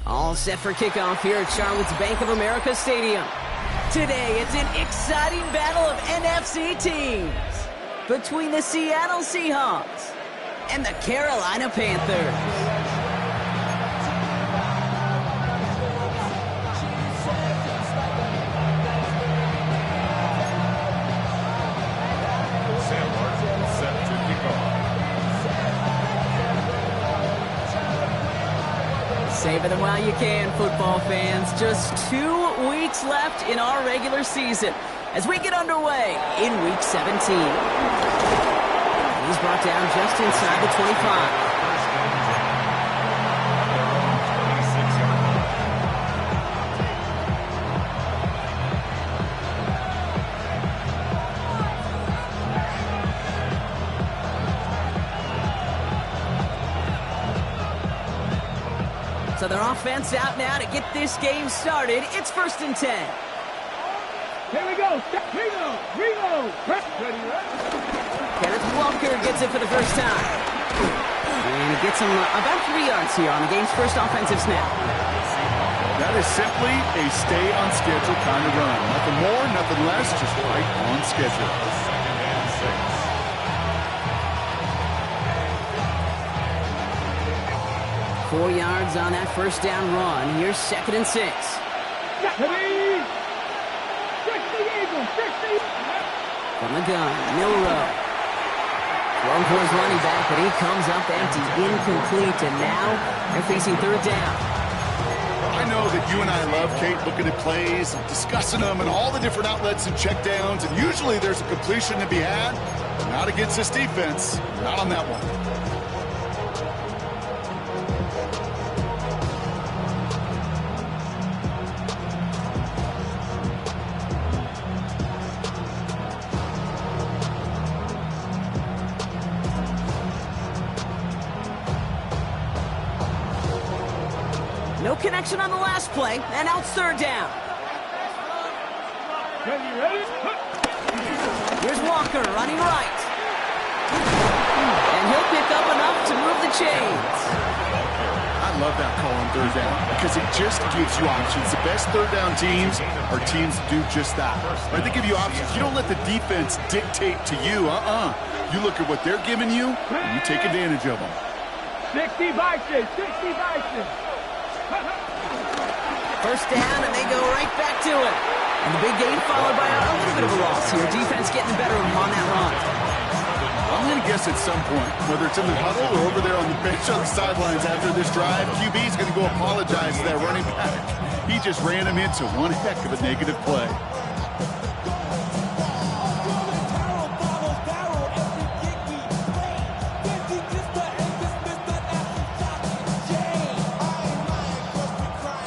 All set for kickoff here at Charlotte's Bank of America Stadium. Today, it's an exciting battle of NFC teams between the Seattle Seahawks and the Carolina Panthers. Savor them while you can, football fans. Just 2 weeks left in our regular season as we get underway in Week 17. He's brought down just inside the 25. So their offense out now to get this game started. It's 1st and 10. Here we go. Reload. Ready. Kenneth Walker gets it for the first time. And he gets him about 3 yards here on the game's first offensive snap. That is simply a stay on schedule kind of run. Nothing more, nothing less, just right on schedule. 4 yards on that first down run. Here's 2nd and 6. From the gun, Milrow. Throwing for his running back, but he comes up empty, incomplete, and now they're facing 3rd down. I know that you and I love, Kate, looking at plays and discussing them and all the different outlets and checkdowns, and usually there's a completion to be had. Not against this defense. Not on that one. No connection on the last play, and now it's 3rd down. Here's Walker running right. And he'll pick up enough to move the chains. I love that call on 3rd down because it just gives you options. The best 3rd down teams are teams that do just that. Right? They give you options. You don't let the defense dictate to you. You look at what they're giving you, and you take advantage of them. 60 Vikings. First down, and they go right back to it. And the big gain followed by a little bit of a loss here. Defense getting the better of them on that run. I'm going to guess at some point, whether it's in the huddle or over there on the bench on the sidelines after this drive, QB's going to go apologize to that running back. He just ran him into one heck of a negative play.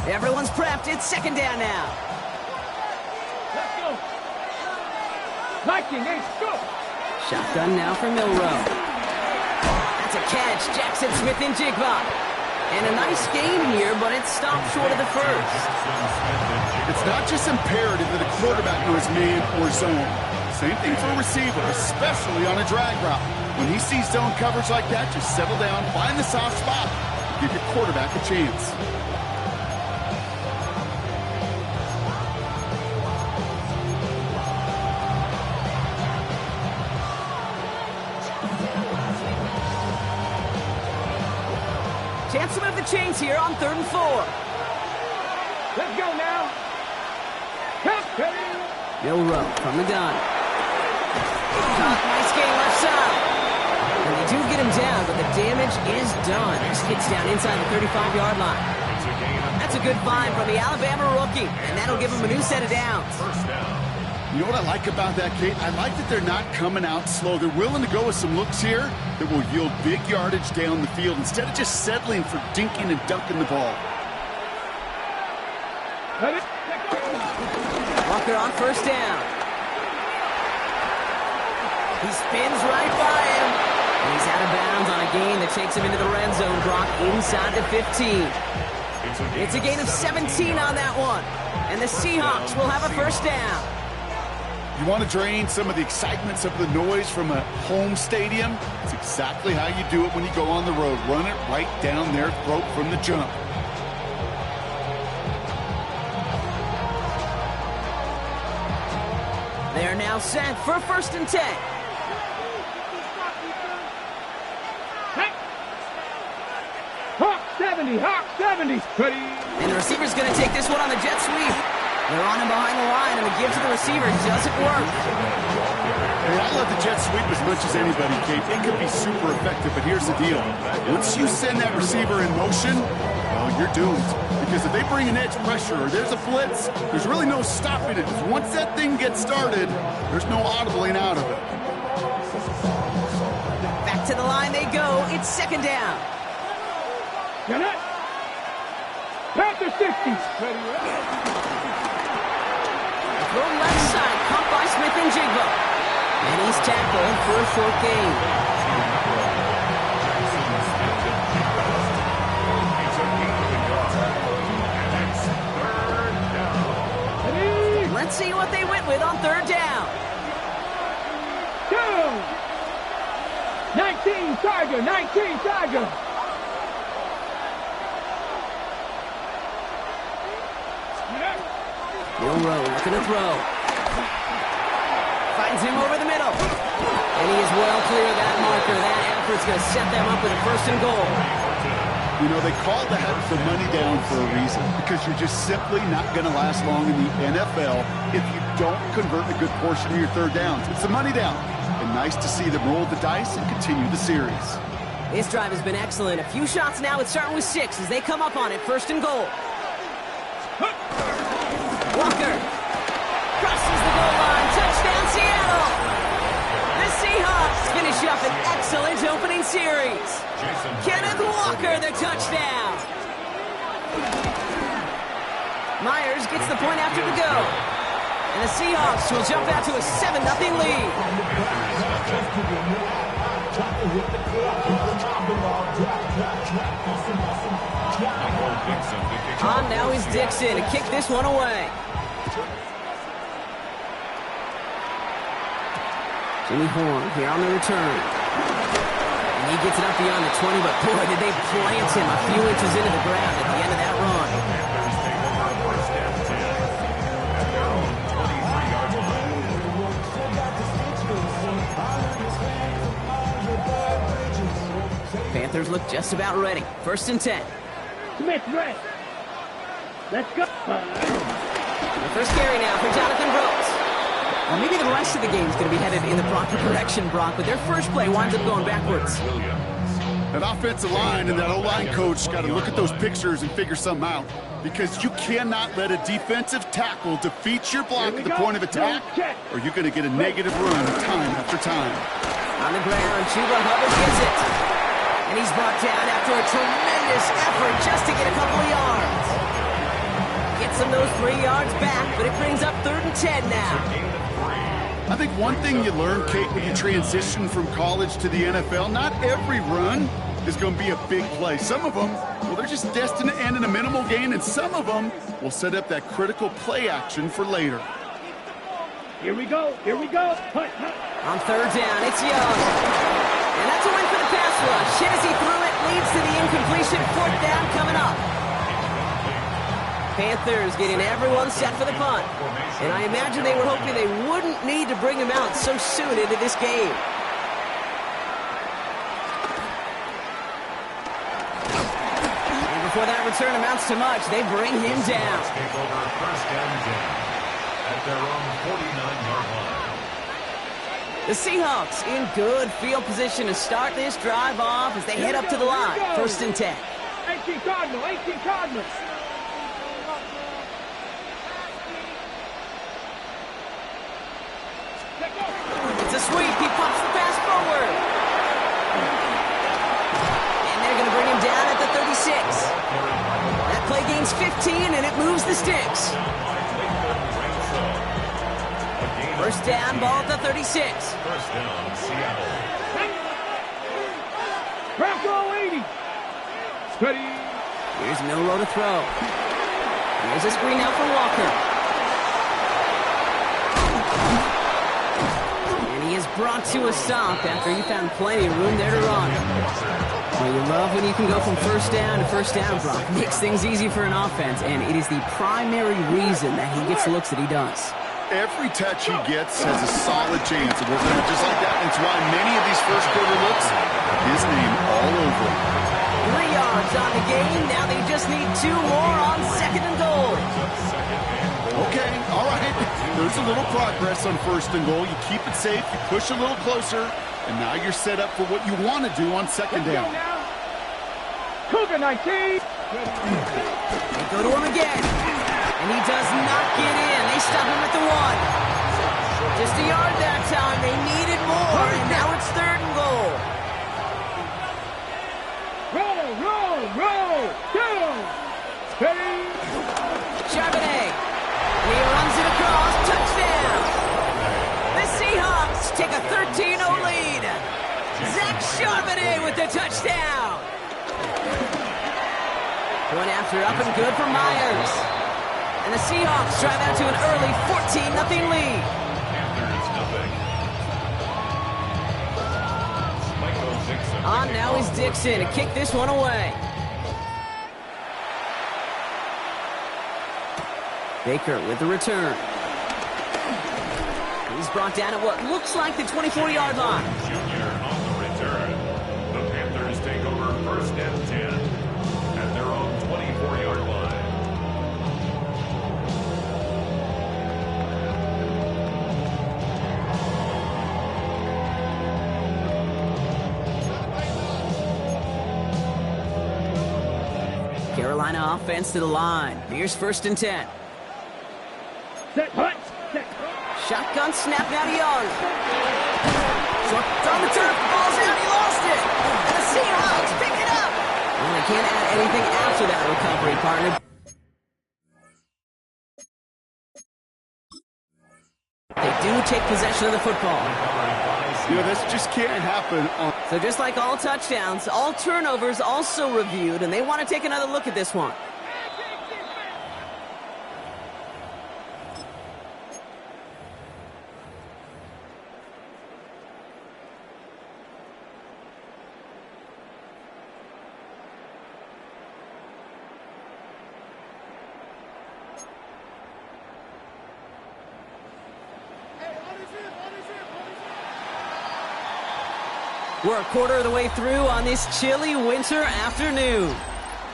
Everyone's prepped. It's 2nd down now. Let's go. Viking, go. Shotgun now for Milrow. That's a catch. Jackson Smith and Jigba. And a nice game here, but it stopped short of the first. It's not just imperative that a quarterback knows man or zone. Same thing for a receiver, especially on a drag route. When he sees zone coverage like that, just settle down, find the soft spot, give your quarterback a chance. Chance to move the chains here on 3rd and 4. Let's go now. Bill Rowe from the gun. Nice game left side. And they do get him down, but the damage is done. He gets down inside the 35-yard line. That's a good find from the Alabama rookie, and that'll give him a new set of downs. You know what I like about that, Kate? I like that they're not coming out slow. They're willing to go with some looks here that will yield big yardage down the field instead of just settling for dinking and dunking the ball. Walker on 1st down. He spins right by him. And he's out of bounds on a gain that takes him into the red zone. Brock inside the 15. It's a gain of 17 on that one. And the Seahawks will have a 1st down. You want to drain some of the excitement, some of the noise from a home stadium? It's exactly how you do it when you go on the road. Run it right down their throat from the jump. They're now set for 1st and 10. Hawk 70, Hawk 70. Ready. And the receiver's going to take this one on the jet sweep. They're on him behind the line, and the give to the receiver doesn't work. Hey, I love the jet sweep as much as anybody, Kate. It can be super effective, but here's the deal. Once you send that receiver in motion, well, you're doomed. Because if they bring an edge pressure or there's a blitz, there's really no stopping it. Once that thing gets started, there's no audibling out of it. Back to the line they go. It's 2nd down. Get it. Panther 60. Ready. Throw left side, caught by Smith and Jigba. And he's tackled for a short gain. Let's see what they went with on 3rd down. 19 Tiger, 19 Tiger. Bill Rowe looking to throw. Finds him over the middle. And he is well clear of that marker. That effort's going to set them up with a 1st and goal. You know, they call that the money down for a reason, because you're just simply not going to last long in the NFL if you don't convert a good portion of your 3rd downs. It's the money down. And nice to see them roll the dice and continue the series. This drive has been excellent. A few shots now. It's starting with 6 as they come up on it. 1st and goal. Walker crosses the goal line. Touchdown, Seattle. The Seahawks finish up an excellent opening series. Kenneth Walker, the touchdown. Myers gets the point after the go. And the Seahawks will jump out to a 7-0 lead. On now is Dixon to kick this one away. Jimmy Horn here on the return. And he gets it up beyond the 20, but boy, did they plant him a few inches into the ground at the end of that run. Panthers look just about ready. 1st and 10. Smith ready. Let's go. The first carry now for Jonathan Brooks. Well, maybe the rest of the game is going to be headed in the proper direction, Brock, but their first play winds up going backwards. That offensive line and that O-line coach got to look at those pictures and figure something out, because you cannot let a defensive tackle defeat your block at the point of attack, or you're going to get a negative run time after time. On the ground, Chuba Hubbard gets it. And he's brought down after a tremendous effort just to get a couple of yards. Gets him those 3 yards back, but it brings up 3rd and 10 now. I think one thing you learn, Kate, when you transition from college to the NFL, not every run is going to be a big play. Some of them, well, they're just destined to end in a minimal gain, and some of them will set up that critical play action for later. Here we go. Here we go. Hut, hut. On third down, it's Young. And that's a win for the pass rush. Hit as he threw it, leads to the incompletion. Fourth down coming up. Panthers getting everyone set for the punt. And I imagine they were hoping they wouldn't need to bring him out so soon into this game. And before that return amounts to much, they bring him down. First down at their own 49-yard line. The Seahawks in good field position to start this drive off as they head up to the line. First and 10. 18 Cardinals. 18 Cardinals. It's a sweep. He pops the pass forward. And they're going to bring him down at the 36. That play gains 15, and it moves the sticks. First down, ball at the 36. First down, Seattle. Bronco 80. Ready. Here's no row to throw. Here's a screen out for Walker. And he is brought to a stop after he found plenty of room there to run. Well, you love when you can go from first down to first down, Brock. Makes things easy for an offense, and it is the primary reason that he gets looks that he does. Every touch he gets has a solid chance of working out just like that. And it's why many of these first quarter looks have his name all over them. 3 yards on the game. Now they just need 2 more on second and goal. Okay, all right. There's a little progress on first and goal. You keep it safe, you push a little closer, and now you're set up for what you want to do on second down. Cougar 19. They go to him again. And he does not get in. They stop him at the 1. Just a yard that time. They needed more, and now it's third and goal. Roll, roll, roll. Down. Ready. Charbonnet. And he runs it across. Touchdown. The Seahawks take a 13-0 lead. Zach Charbonnet with the touchdown. Point after up and good for Myers. And the Seahawks drive out to an early 14-0 lead. On now is Dixon to kick this one away. Baker with the return. He's brought down at what looks like the 24-yard line. Junior on the return. The Panthers take over first and 10 at their own 24-yard line. Carolina offense to the line. Here's first and 10. Set, hut. Set. Shotgun snap now to Young. It's on the turf. Ball's out. He lost it. And the Seahawks pick it up. Well, they can't add anything after that recovery, partner. They do take possession of the football. You know, this just can't happen on... So just like all touchdowns, all turnovers also reviewed, and they want to take another look at this one. We're a quarter of the way through on this chilly winter afternoon.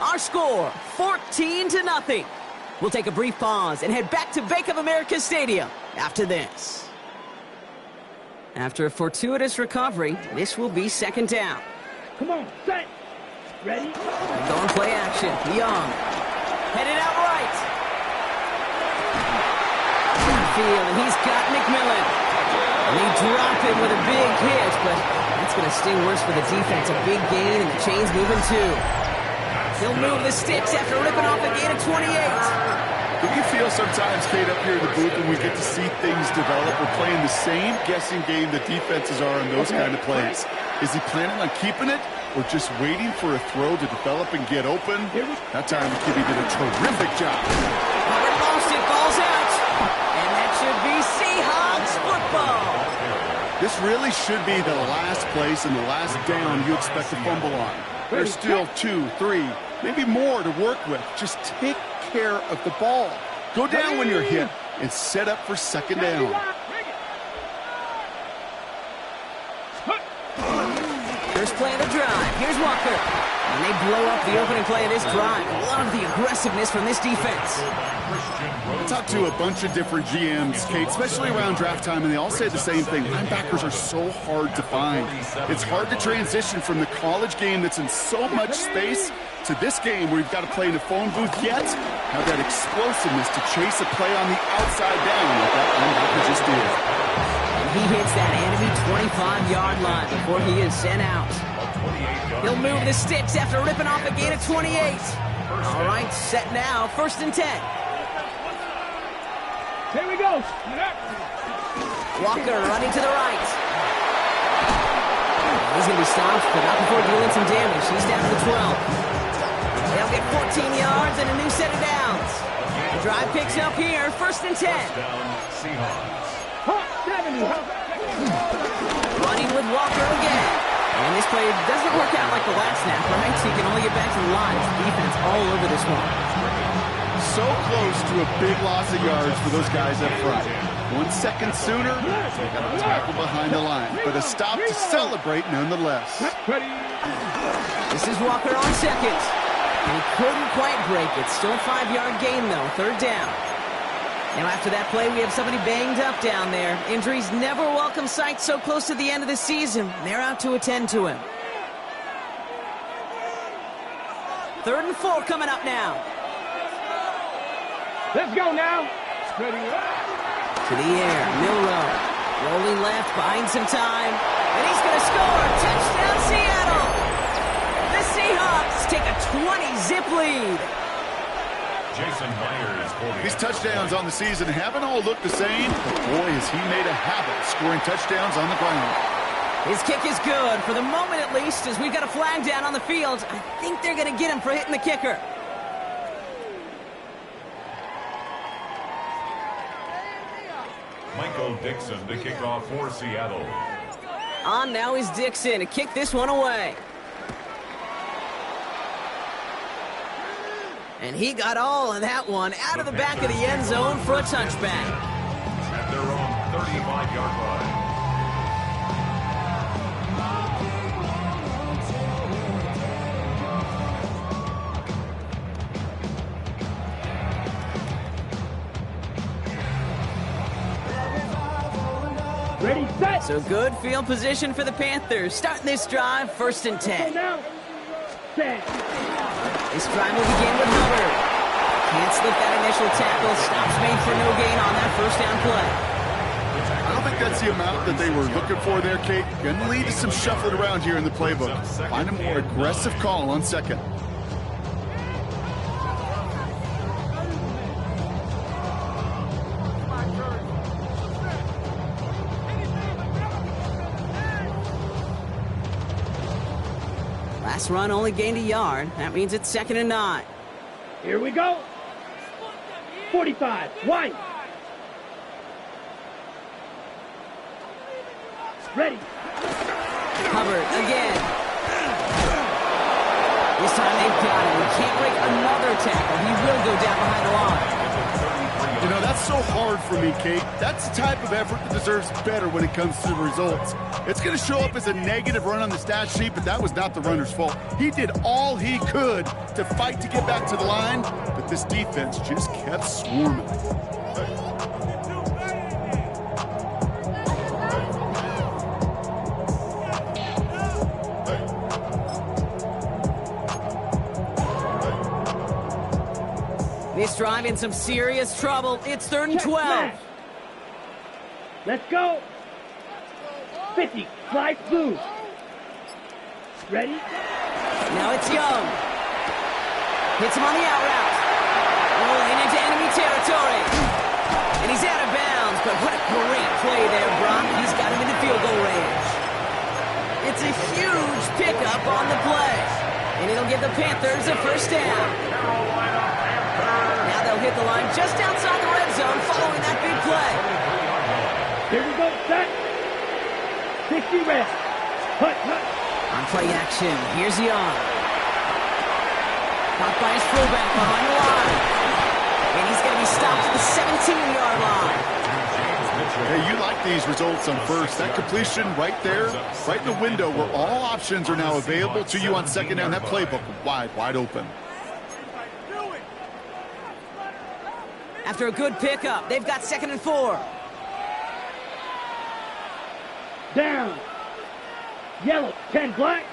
Our score, 14-0. We'll take a brief pause and head back to Bank of America Stadium after this. After a fortuitous recovery, this will be second down. Come on, set. Ready. Going play action. Young. Headed out right. Field, and he's got McMillan. And they drop him with a big hit, but that's going to sting worse for the defense. A big gain, and the chain's moving too. He'll move the sticks after ripping off a gain of 28. Do you feel sometimes, Kate, up here in the booth when we get to see things develop? We're playing the same guessing game the defenses are on those kind of plays. Is he planning on keeping it, or just waiting for a throw to develop and get open. That time the QB did a terrific job. Hubbard lost it, balls out. And that should be Seahawks football. This really should be the last place and the last down you expect to fumble on. There's still 2, 3, maybe more to work with. Just take care of the ball. Go down when you're hit and set up for second down. First play of the drive. Here's Walker. And they blow up the opening play of this drive. Love the aggressiveness from this defense. I talked to a bunch of different GMs, Kate, especially around draft time, and they all say the same thing. Linebackers are so hard to find. It's hard to transition from the college game that's in so much space to this game where you've got to play in a phone booth, yet have that explosiveness to chase a play on the outside down like that linebacker just did. And he hits that enemy 25-yard line before he is sent out. He'll move the sticks after ripping off a gain of 28. All right, set now, 1st and 10. Here we go. Walker running to the right. He's going to be stopped, but not before dealing some damage. He's down to the 12. They'll get 14 yards and a new set of downs. The drive picks up here, 1st and 10. Running with Walker again. And this play doesn't work out like the last snap, right? So you can only get back to the line. Defense all over this one. So close to a big loss of yards for those guys up front. 1 second sooner, they got a tackle behind the line. But a stop to celebrate nonetheless. This is Walker on second. And he couldn't quite break it. Still a 5-yard gain, though. 3rd down. Now, after that play, we have somebody banged up down there. Injuries never welcome sight so close to the end of the season. They're out to attend to him. 3rd and 4 coming up now. Let's go now. To the air, Milrow. Rolling left, buying some time. And he's going to score. Touchdown, Seattle. The Seahawks take a 20-zip lead. Jason Myers. These touchdowns on the season haven't all looked the same, but boy, has he made a habit of scoring touchdowns on the ground. His kick is good, for the moment at least, as we've got a flag down on the field. I think they're going to get him for hitting the kicker. Michael Dixon to kick off for Seattle. On now is Dixon to kick this one away. And he got all of that one out of the back of the end zone for a touchback. At their own 35-yard line. Ready, set. So good field position for the Panthers. Starting this drive, 1st and 10. Now. Set. This drive will begin with Hubbard. Can't slip that initial tackle. Stops made for no gain on that 1st down play. I don't think that's the amount that they were looking for there, Kate. Going to lead to some shuffling around here in the playbook. Find a more aggressive call on second. Last run only gained a yard. That means it's 2nd and 9. Here we go. 45. White. Ready. Hubbard again. This time they've got him. He can't break another tackle. He will go down behind the line. You know, that's so hard for me, Kate. That's the type of effort that deserves better when it comes to the results. It's going to show up as a negative run on the stat sheet, but that was not the runner's fault. He did all he could to fight to get back to the line, but this defense just kept swarming. This drive in some serious trouble. It's 3rd and 12. Let's go. 50. Slide through. Ready? Now it's Young. Hits him on the out route. Rolling into enemy territory. And he's out of bounds, but what a great play there, Brock. He's got him into field goal range. gets a huge pickup on the play. And it'll give the Panthers a first down. Now they'll hit the line just outside the red zone following that big play. Here we go, set. 60 rest. Hut. On play action, here's Young. Caught by his fullback behind the line. And he's going to be stopped at the 17-yard line. Hey, you like these results on first. That completion right there, right in the window where all options are now available to you on second down. That playbook wide open. After a good pickup, they've got 2nd and 4. Down. Yellow, 10 black.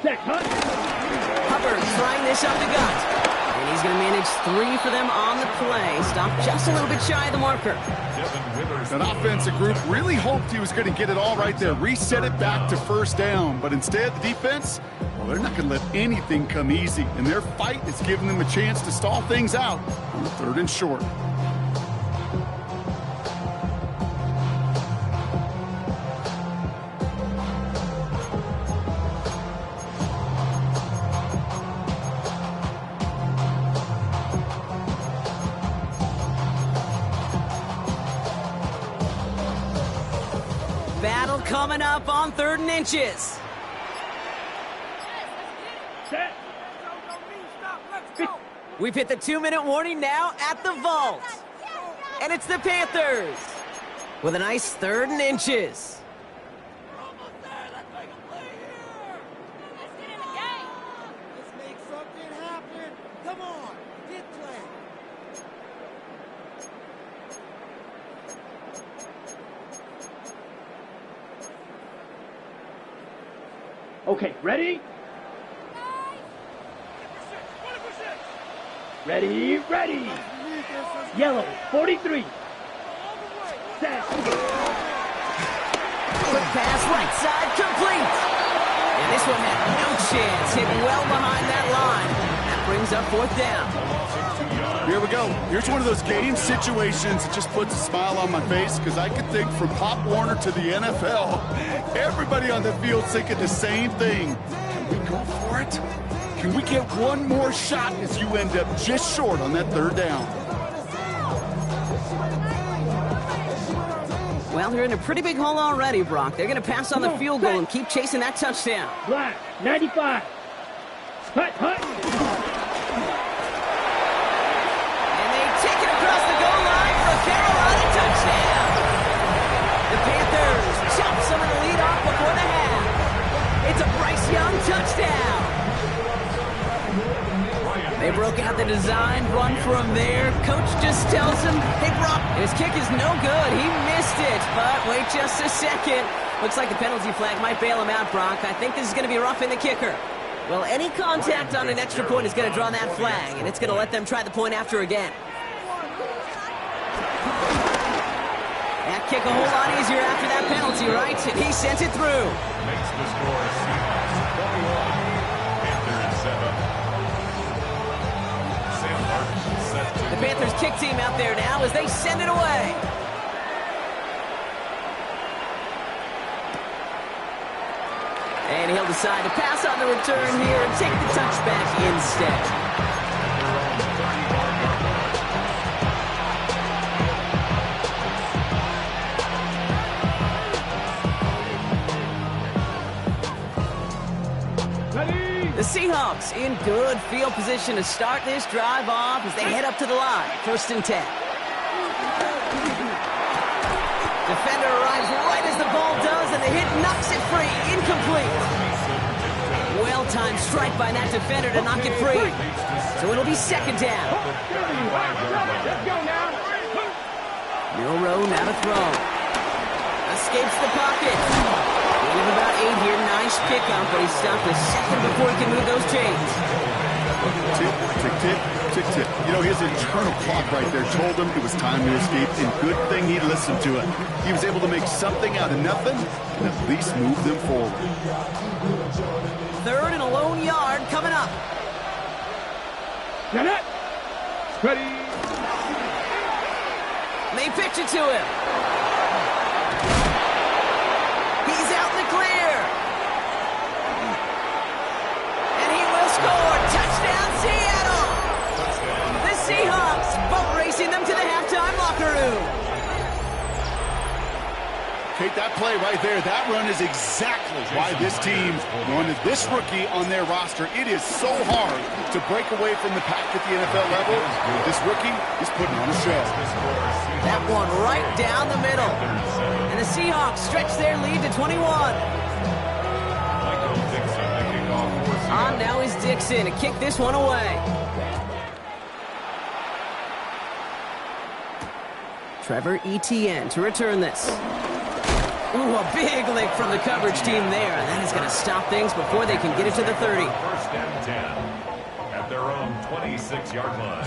Set, Hut. Hubbard trying this up the gut. And he's going to manage 3 for them on the play. Stopped just a little bit shy of the marker. That offensive group really hoped he was going to get it all right there. Reset it back to first down. But instead, the defense, well, they're not going to let anything come easy. And their fight is giving them a chance to stall things out on the 3rd and short. Battle coming up on 3rd and inches. Set. We've hit the 2-minute warning now at the vault. And it's the Panthers with a nice 3rd and inches. Okay, ready? Ready. Yellow, 43. Set. Quick pass, right side, complete. And this one had no chance, hit well behind that line. That brings up 4th down. Here we go. Here's one of those game situations that just puts a smile on my face because I could think from Pop Warner to the NFL, everybody on the field thinking the same thing. Can we go for it? Can we get one more shot as you end up just short on that 3rd down? Well, they're in a pretty big hole already, Brock. They're going to pass on the field goal and keep chasing that touchdown. Black, 95. Hut. And they take it across the goal line for a Carolina touchdown. The Panthers chop some of the lead off before the half. It's a Bryce Young touchdown. They broke out the design run from there. Coach just tells him, hey, Brock, his kick is no good. He missed it, but wait just a second. Looks like the penalty flag might bail him out, Brock. I think this is going to be roughing the kicker. Well, any contact on an extra point is going to draw that flag, and it's going to let them try the point after again. That kick a whole lot easier after that penalty, right? And he sent it through. Makes the score 21. Panthers 7. Sam Martin set to The Panthers kick team out there now as they send it away. And he'll decide to pass on the return here and take the touchback instead. The Seahawks in good field position to start this drive off as they head up to the line. 1st and 10. Defender arrives right as the ball does, and the hit knocks it free. Incomplete. Well-timed strike by that defender to knock it free. So it'll be 2nd down. Milrow now to throw. Escapes the pocket. Gain of about 8 here. Nice pickup, but he stopped a second before he can move those chains. Tick, tick, tick, tick, tick. You know, his internal clock right there told him it was time to escape, and good thing he listened to it. He was able to make something out of nothing and at least move them forward. 3rd and a lone yard coming up. Get it. Ready. They pitch it to him. He's out in the clear. And he will score. Touchdown, Seattle. The Seahawks boat racing them to the halftime locker room. Take that play right there. That run is exactly why this team wanted this rookie on their roster. It is so hard to break away from the pack at the NFL level. This rookie is putting on a show. That one right down the middle. And the Seahawks stretch their lead to 21. On now is Dixon to kick this one away. Trevor Etienne to return this. Ooh, a big lick from the coverage team there. And that is going to stop things before they can get it to the 30. First and 10 at their own 26-yard line.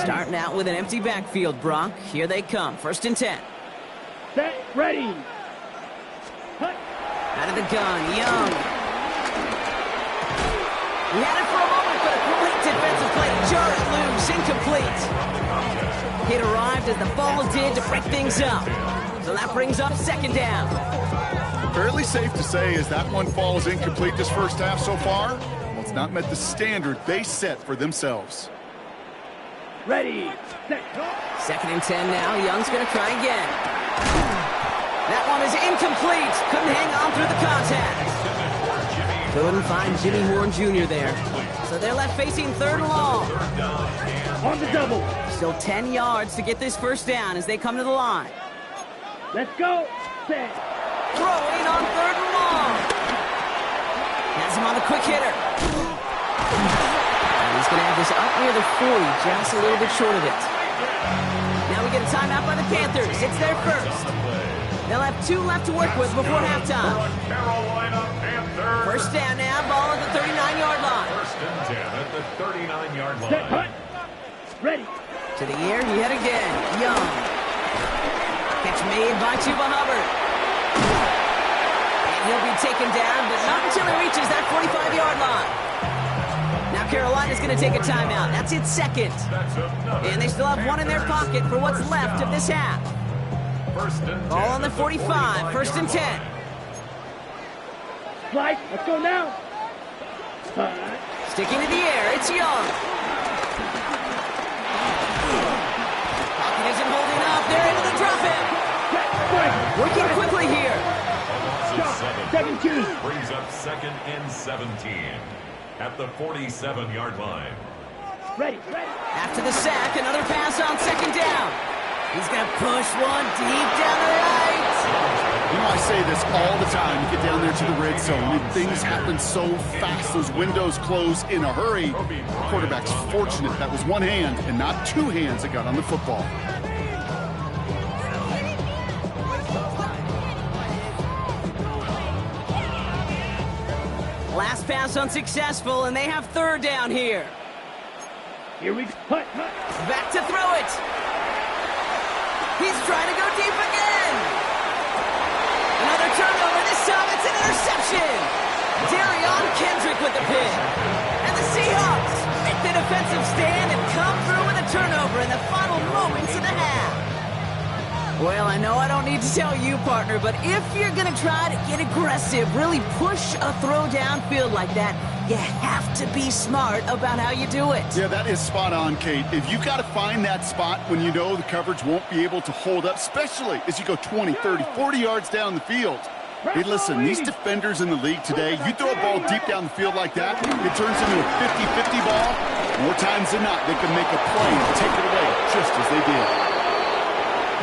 Starting out with an empty backfield, Brock. Here they come. First and 10. Set. Ready. Cut. Out of the gun, Young. He had it for a moment, but a great defensive play. Jarred loose, incomplete. It arrived as the ball did to break things up. So that brings up second down. Fairly safe to say as that one falls incomplete this first half so far. Well, it's not met the standard they set for themselves. Ready. Set. Second and 10 now. Young's going to try again. That one is incomplete. Couldn't hang on through the contact. Couldn't find Jimmy Horn Jr. there. So they're left facing third and long. On the double. Still 10 yards to get this first down as they come to the line. Let's go. Set. Throwing on third and long. Has him on the quick hitter. And he's going to have this up near the 40, just a little bit short of it. Now we get a timeout by the Panthers. It's their first. They'll have 2 left to work with before halftime. First down now, ball at the 39-yard line. First and 10 at the 39-yard line. Set. Cut. Ready. To the air, yet again. Young. Catch made by Chuba Hubbard. And he'll be taken down, but not until he reaches that 45-yard line. Now Carolina's going to take a timeout. That's its second. And they still have one in their pocket for what's left of this half. Ball on the 45, first and 10. Slide. Let's go now. Sticking to the air, it's Young. Pocket isn't holding up. They're able to drop him. Working quickly here. 17. Brings up second and 17 at the 47-yard line. Ready. Ready. After the sack, another pass on second down. He's going to push one deep down the right. You know, I say this all the time. You get down there to the red zone, and things happen so fast. Those windows close in a hurry. The quarterback's fortunate that was one hand and not 2 hands that got on the football. Last pass unsuccessful, and they have third down here. Here we go. Cut. Back to throw it. He's trying to go deep again. Another turnover. This time it's an interception. Darion Kendrick with the pick. And the Seahawks make the defensive stand and come through with a turnover in the final moments of the half. Well, I know I don't need to tell you, partner, but if you're going to try to get aggressive, really push a throw downfield like that, you have to be smart about how you do it. Yeah, that is spot on, Kate. If you got to find that spot when you know the coverage won't be able to hold up, especially as you go 20, 30, 40 yards down the field. Hey, listen, these defenders in the league today, you throw a ball deep down the field like that, it turns into a 50-50 ball. More times than not, they can make a play and take it away just as they did.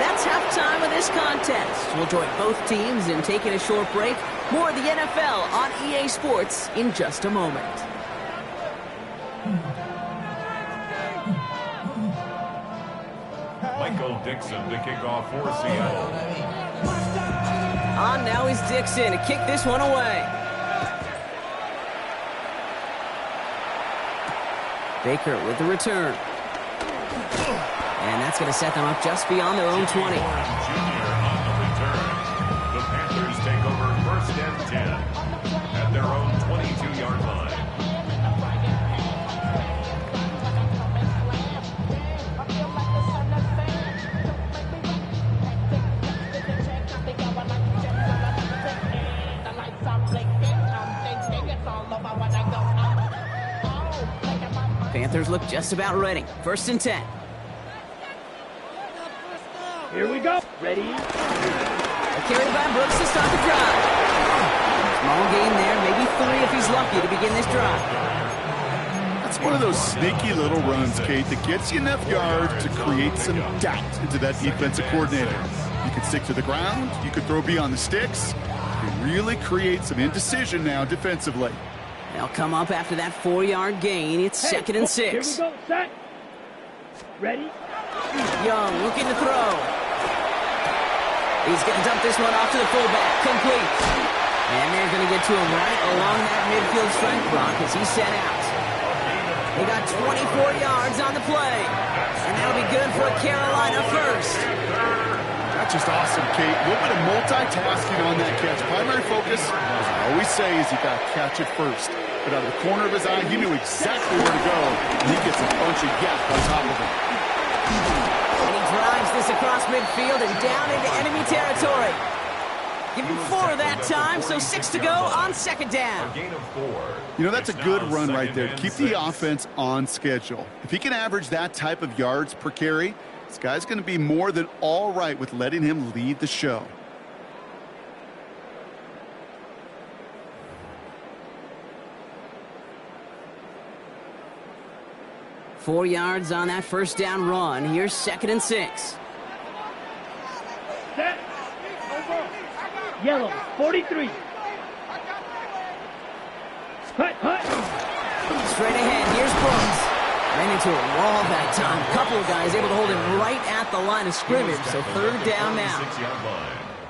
That's halftime of this contest. We'll join both teams in taking a short break. More of the NFL on EA Sports in just a moment. Michael Dixon to kick off for Seattle. On now is Dixon to kick this one away. Baker with the return. And that's going to set them up just beyond their own 20. Junior on the return. The Panthers take over first and 10 at their own 22-yard line. Panthers look just about ready. 1st and 10. Here we go. Ready? Carried by Brooks to start the drive. Small gain there, maybe 3 if he's lucky to begin this drive. That's one of those sneaky little runs, Kate, that gets you enough yards to create some doubt into that defensive coordinator. You could stick to the ground. You could throw beyond the sticks. You really create some indecision now defensively. They'll come up after that 4-yard gain. It's 2nd and 6. Here we go. Set. Ready? Young looking to throw. He's going to dump this one off to the fullback. Complete. And they're going to get to him right along that midfield strike block as he's set out. He got 24 yards on the play. And that'll be good for a Carolina first. That's just awesome, Kate. A little bit of multitasking on that catch. Primary focus, as I always say, is you got to catch it first. But out of the corner of his eye, he knew exactly where to go. And he gets a bunch of yak on top of it. And he drives this across midfield and down into enemy territory. Give him 4 that time, so 6 to go on 2nd down. You know, that's a good run right there. Keep the offense on schedule. If he can average that type of yards per carry, this guy's going to be more than all right with letting him lead the show. Four yards on that 1st down run. Here's 2nd and 6. Set. Yellow, 43. Hut. Straight ahead, here's Brooks. Ran into a wall that time. A couple of guys able to hold him right at the line of scrimmage, so 3rd down now.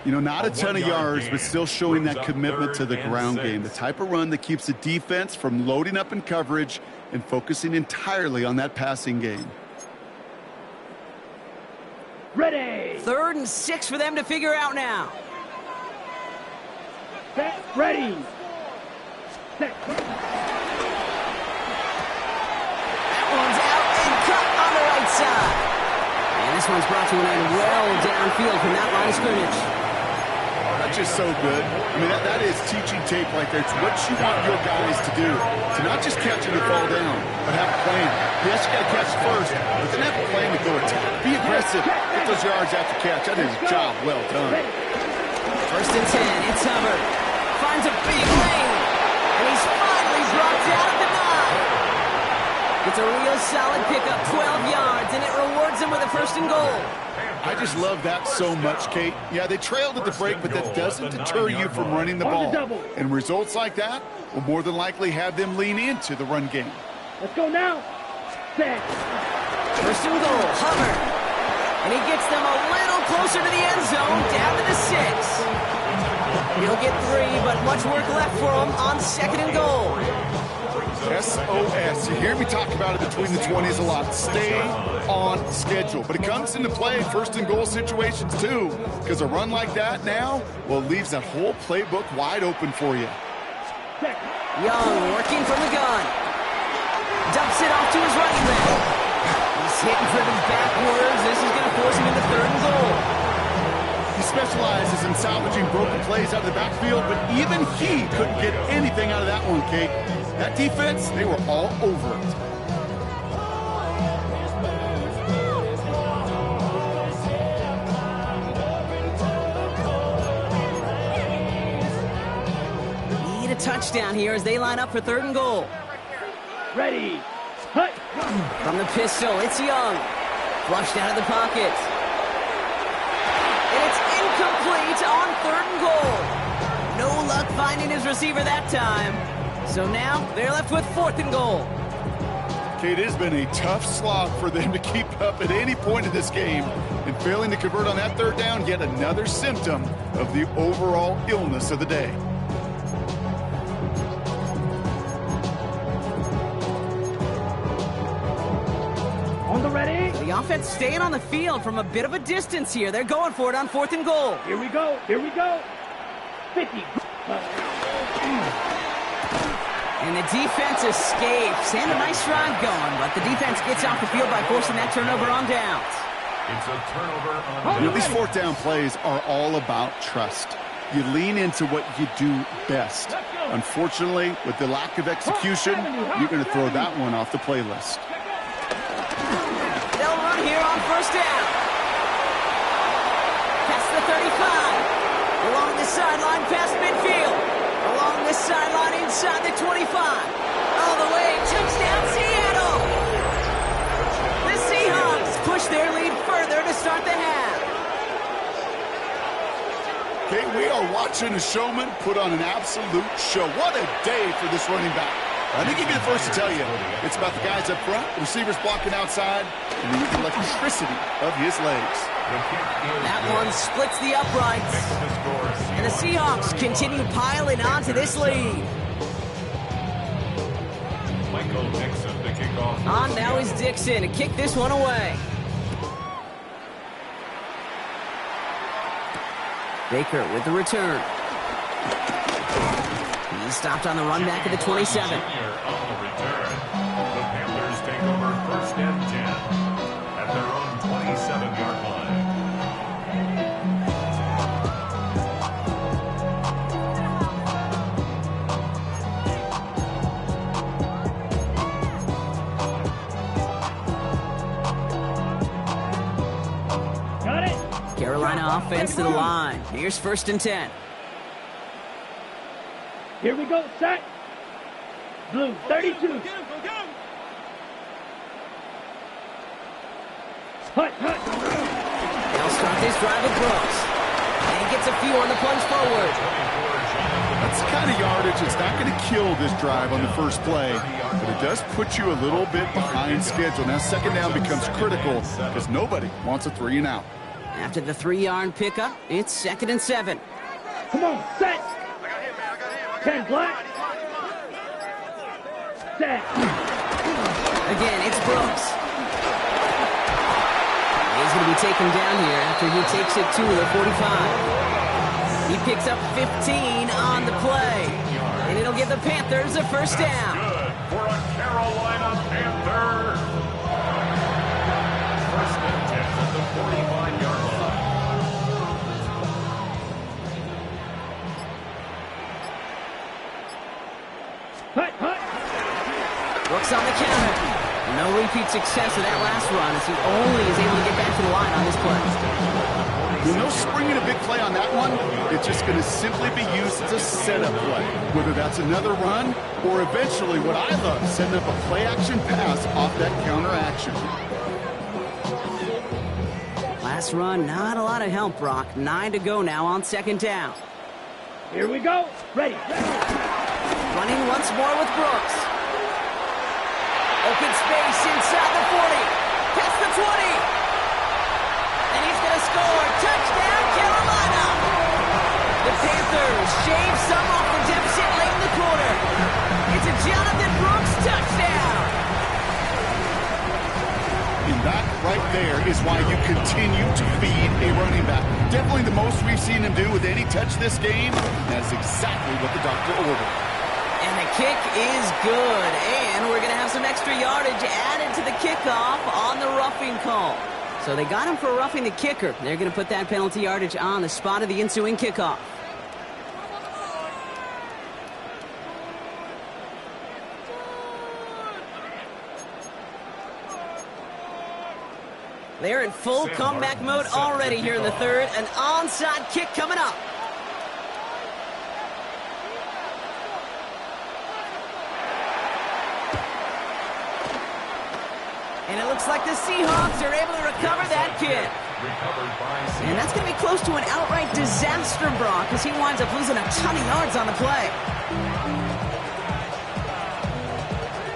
You know, not a ton of yards, but still showing that commitment to the ground game. The type of run that keeps the defense from loading up in coverage and focusing entirely on that passing game. Ready. 3rd and 6 for them to figure out now. Set. Ready. Set. That one's out and cut on the right side. And this one's brought to an end well downfield from that line of scrimmage. That's just so good. I mean, that is teaching tape right there. It's what you want your guys to do. To not just catch and fall down, but have a plan. Yes, you got to catch first, but then have a plan to go attack. Be aggressive. Get those yards after catch. That is a job well done. 1st and 10. It's Hubbard. Finds a big lane. And he's finally brought down at the 9. It's a real solid pickup, 12 yards, and it rewards him with a 1st and goal. I just love that so much, Kate. Yeah, they trailed at the break, but that doesn't deter you from running the ball. And results like that will more than likely have them lean into the run game. Let's go now. Set. 1st and goal, Hubbard. And he gets them a little closer to the end zone, down to the 6. He'll get 3, but much work left for him on 2nd and goal. SOS. You hear me talk about it between the 20s a lot. Stay on schedule. But it comes into play 1st and goal situations too, because a run like that now, well, leaves that whole playbook wide open for you. Young working from the gun. Dumps it off to his running back. He's hitting for the backwards. This is going to force him into 3rd and goal. He specializes in salvaging broken plays out of the backfield, but even he couldn't get anything out of that one, Kate. That defense, they were all over it. Need a touchdown here as they line up for 3rd and goal. Ready. Hut. From the pistol, it's Young. Flushed out of the pocket. And it's incomplete on 3rd and goal. No luck finding his receiver that time. So now they're left with 4th and goal. Kate, it has been a tough slog for them to keep up at any point in this game. And failing to convert on that 3rd down, yet another symptom of the overall illness of the day. On the ready. The offense staying on the field from a bit of a distance here. They're going for it on 4th and goal. Here we go. 50. And the defense escapes. And a nice drive going, but the defense gets off the field by forcing that turnover on downs. It's a turnover on You know, these 4th down plays are all about trust. You lean into what you do best. Unfortunately, with the lack of execution, you're going to throw that one off the playlist. They'll run here on first down. Past the 35. Along the sideline, past midfield. Along the sideline, inside the 25. All the way, touchdown Seattle! The Seahawks push their lead further to start the half. Okay, we are watching a showman put on an absolute show. What a day for this running back. I think he'd be the first to tell you. It's about the guys up front, receivers blocking outside, and the electricity of his legs. That one splits the uprights. And the Seahawks continue piling onto this lead. Michael Dixon to kick off. On now is Dixon to kick this one away. Baker with the return. He's stopped on the run back at the 27. On the return, the Panthers take over first and 10 at their own 27-yard line. Got it. Carolina offense to the line. Here's first and 10. Here we go, set. Blue, 32. Hut. They'll start this drive with Brooks. And gets a few on the plunge forward. That's the kind of yardage that's not going to kill this drive on the first play, but it does put you a little bit behind schedule. Now second down becomes critical because nobody wants a 3 and out. After the 3-yard pickup, it's second and 7. Come on, set. 10 black. Set. Again, it's Brooks. He's going to be taken down here after he takes it to the 45. He picks up 15 on the play. And it'll give the Panthers a first down. Good for a Carolina Panther. First and 10 at the 45-yard line. Hut. Brooks on the counter. No repeat success of that last run as he only is able to get back to the line on this play. With no springing a big play on that one, it's just going to simply be used as a setup play. Whether that's another run or eventually what I love, setting up a play-action pass off that counter action. Last run, not a lot of help, Brock. 9 to go now on second down. Here we go. Ready. Running once more with Brooks. Open space inside the 40. Past the 20. And he's going to score. Touchdown, Carolina. The Panthers shave some off the deficit late in the quarter. It's a Jonathan Brooks touchdown. And that right there is why you continue to feed a running back. Definitely the most we've seen him do with any touch this game. That's exactly what the doctor ordered. And the kick is good. And we're going to have some extra yardage added to the kickoff on the roughing call. So they got him for roughing the kicker. They're going to put that penalty yardage on the spot of the ensuing kickoff. They're in full comeback mode already here in the third. An onside kick coming up. And it looks like the Seahawks are able to recover that kick. And that's going to be close to an outright disaster, Brock, because he winds up losing a ton of yards on the play.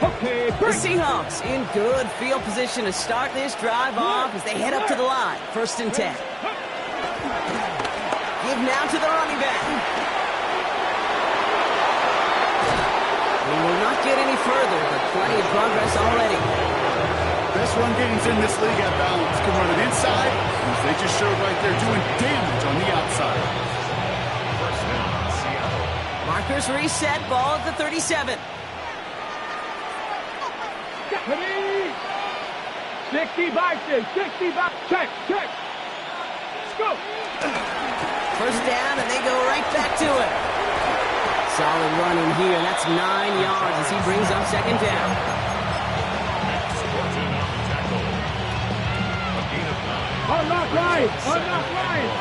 Okay, The Seahawks in good field position to start this drive off as they head up to the line. First and 10. Give now to the running back. We will not get any further, but plenty of progress already. Best run games in this league at balance. Can run it inside, as they just showed right there, doing damage on the outside. First down, Seattle. Markers reset, ball at the 37. 60 by 60 by check. Let's go. First down, and they go right back to it. Solid running here. That's 9 yards as he brings up second down. Unlock right. Unlock right.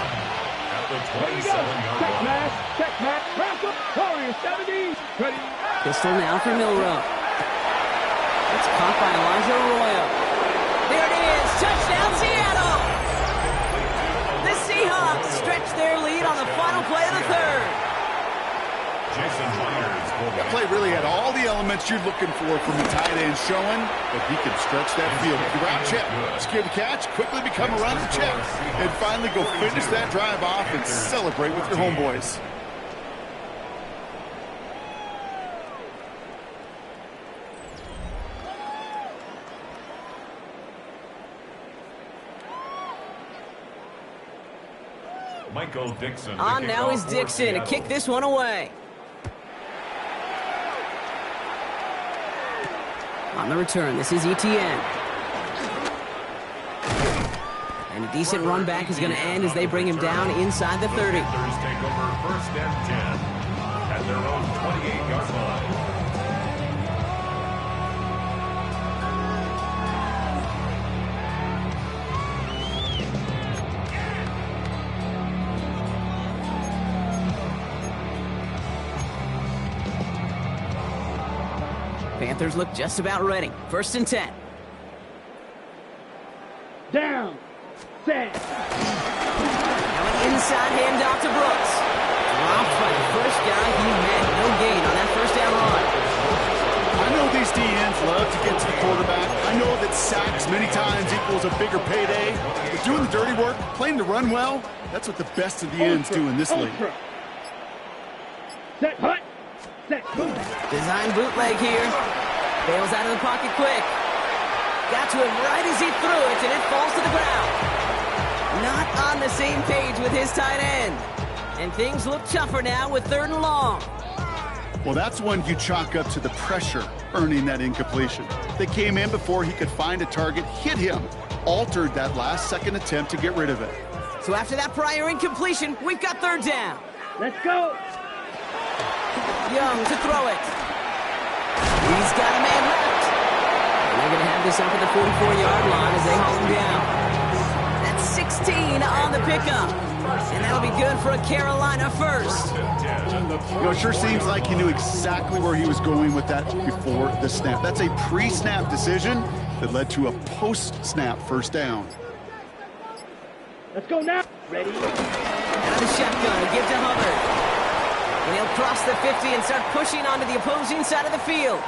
At the Here we go. 27-yard Check line. match. Check match. Wrap up. Warrior 70. Ready. Pistol now for Milrow. It's caught by Elijah Arroyo. There it is. Touchdown, Seattle. The Seahawks stretch their lead on the final play of the third. Jason Myers will That play really had all the elements you're looking for from the tight end, showing that he can stretch that field. Grab check, secure the catch, quickly become a runner check, and finally go finish that drive off and celebrate with your homeboys. Michael Dixon. On now is Dixon to kick this one away. On the return, this is Etienne. And a decent run back is going to end as they bring him down inside the 30. Panthers take over first and 10 at their own 28-yard line. Panthers look just about ready. First and 10. Down. Set. Now an inside handoff to Brooks. Dropped by the first guy he met. No gain on that first down run. I know these DNs love to get to the quarterback. I know that sacks many times equals a bigger payday. But doing the dirty work, playing to run well, that's what the best of the ends do in this league. Set. Hut. Set. Move. Design bootleg here. Bails out of the pocket quick. Got to him right as he threw it, and it falls to the ground. Not on the same page with his tight end. And things look tougher now with 3rd and long. Well, that's one you chalk up to the pressure earning that incompletion. They came in before he could find a target, hit him, altered that last-second attempt to get rid of it. So after that prior incompletion, we've got 3rd down. Let's go. Young to throw it. He's got a man left. And they're going to have this up at the 44-yard line as they haul him down. That's 16 on the pickup. And that'll be good for a Carolina first. You know, it sure seems like he knew exactly where he was going with that before the snap. That's a pre-snap decision that led to a post-snap first down. Let's go now. Ready. Out of the shotgun to give to Hubbard. And he'll cross the 50 and start pushing onto the opposing side of the field.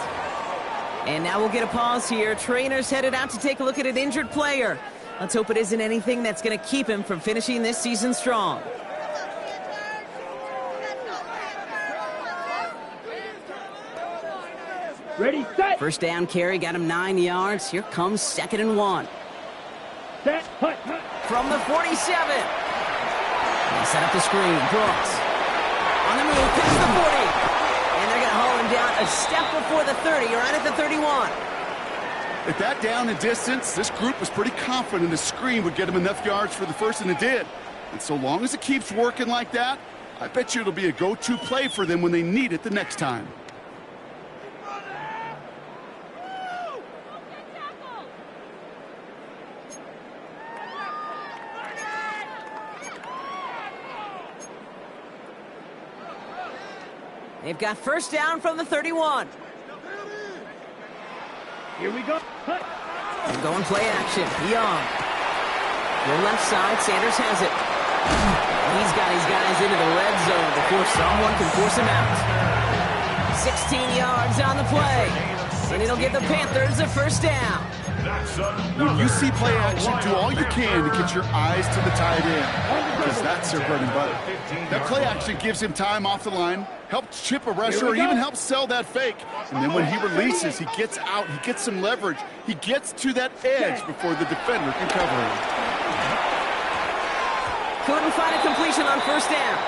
And now we'll get a pause here. Trainers headed out to take a look at an injured player. Let's hope it isn't anything that's going to keep him from finishing this season strong. Ready, set. First down carry got him 9 yards. Here comes 2nd and 1. Set. Hut. Hut. From the 47. They set up the screen. Brooks. On the move, past the 40. And they're going to haul him down a step before the 30, right at the 31. At that down and distance, this group was pretty confident the screen would get him enough yards for the first, and it did. And so long as it keeps working like that, I bet you it'll be a go-to play for them when they need it the next time. They've got first down from the 31. Here we go. Hut. They're going play action. Young. The left side, Sanders has it. He's got his guys into the red zone before someone can force him out. 16 yards on the play. And it'll give the Panthers a first down. When you see play action, do all you can to get your eyes to the tight end, because that's their bread and butter. That play action gives him time off the line, helps chip a rusher, or even helps sell that fake. And then when he releases, he gets out, he gets some leverage, he gets to that edge before the defender can cover him. Couldn't find a completion on first down.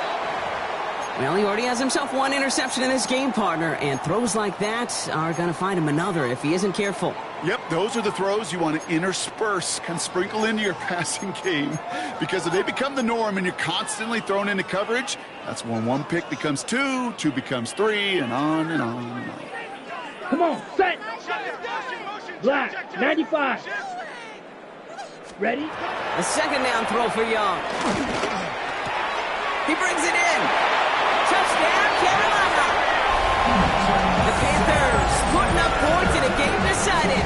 Well, he already has himself one interception in this game, partner, and throws like that are going to find him another if he isn't careful. Yep, those are the throws you want to intersperse, kind of sprinkle into your passing game. Because if they become the norm and you're constantly thrown into coverage, that's when one pick becomes two, two becomes three, and on and on and on. Come on, set. Black, 95. Ready? A second down throw for Young. He brings it in. Touchdown, Carolina. The Panthers putting up points in a game decided.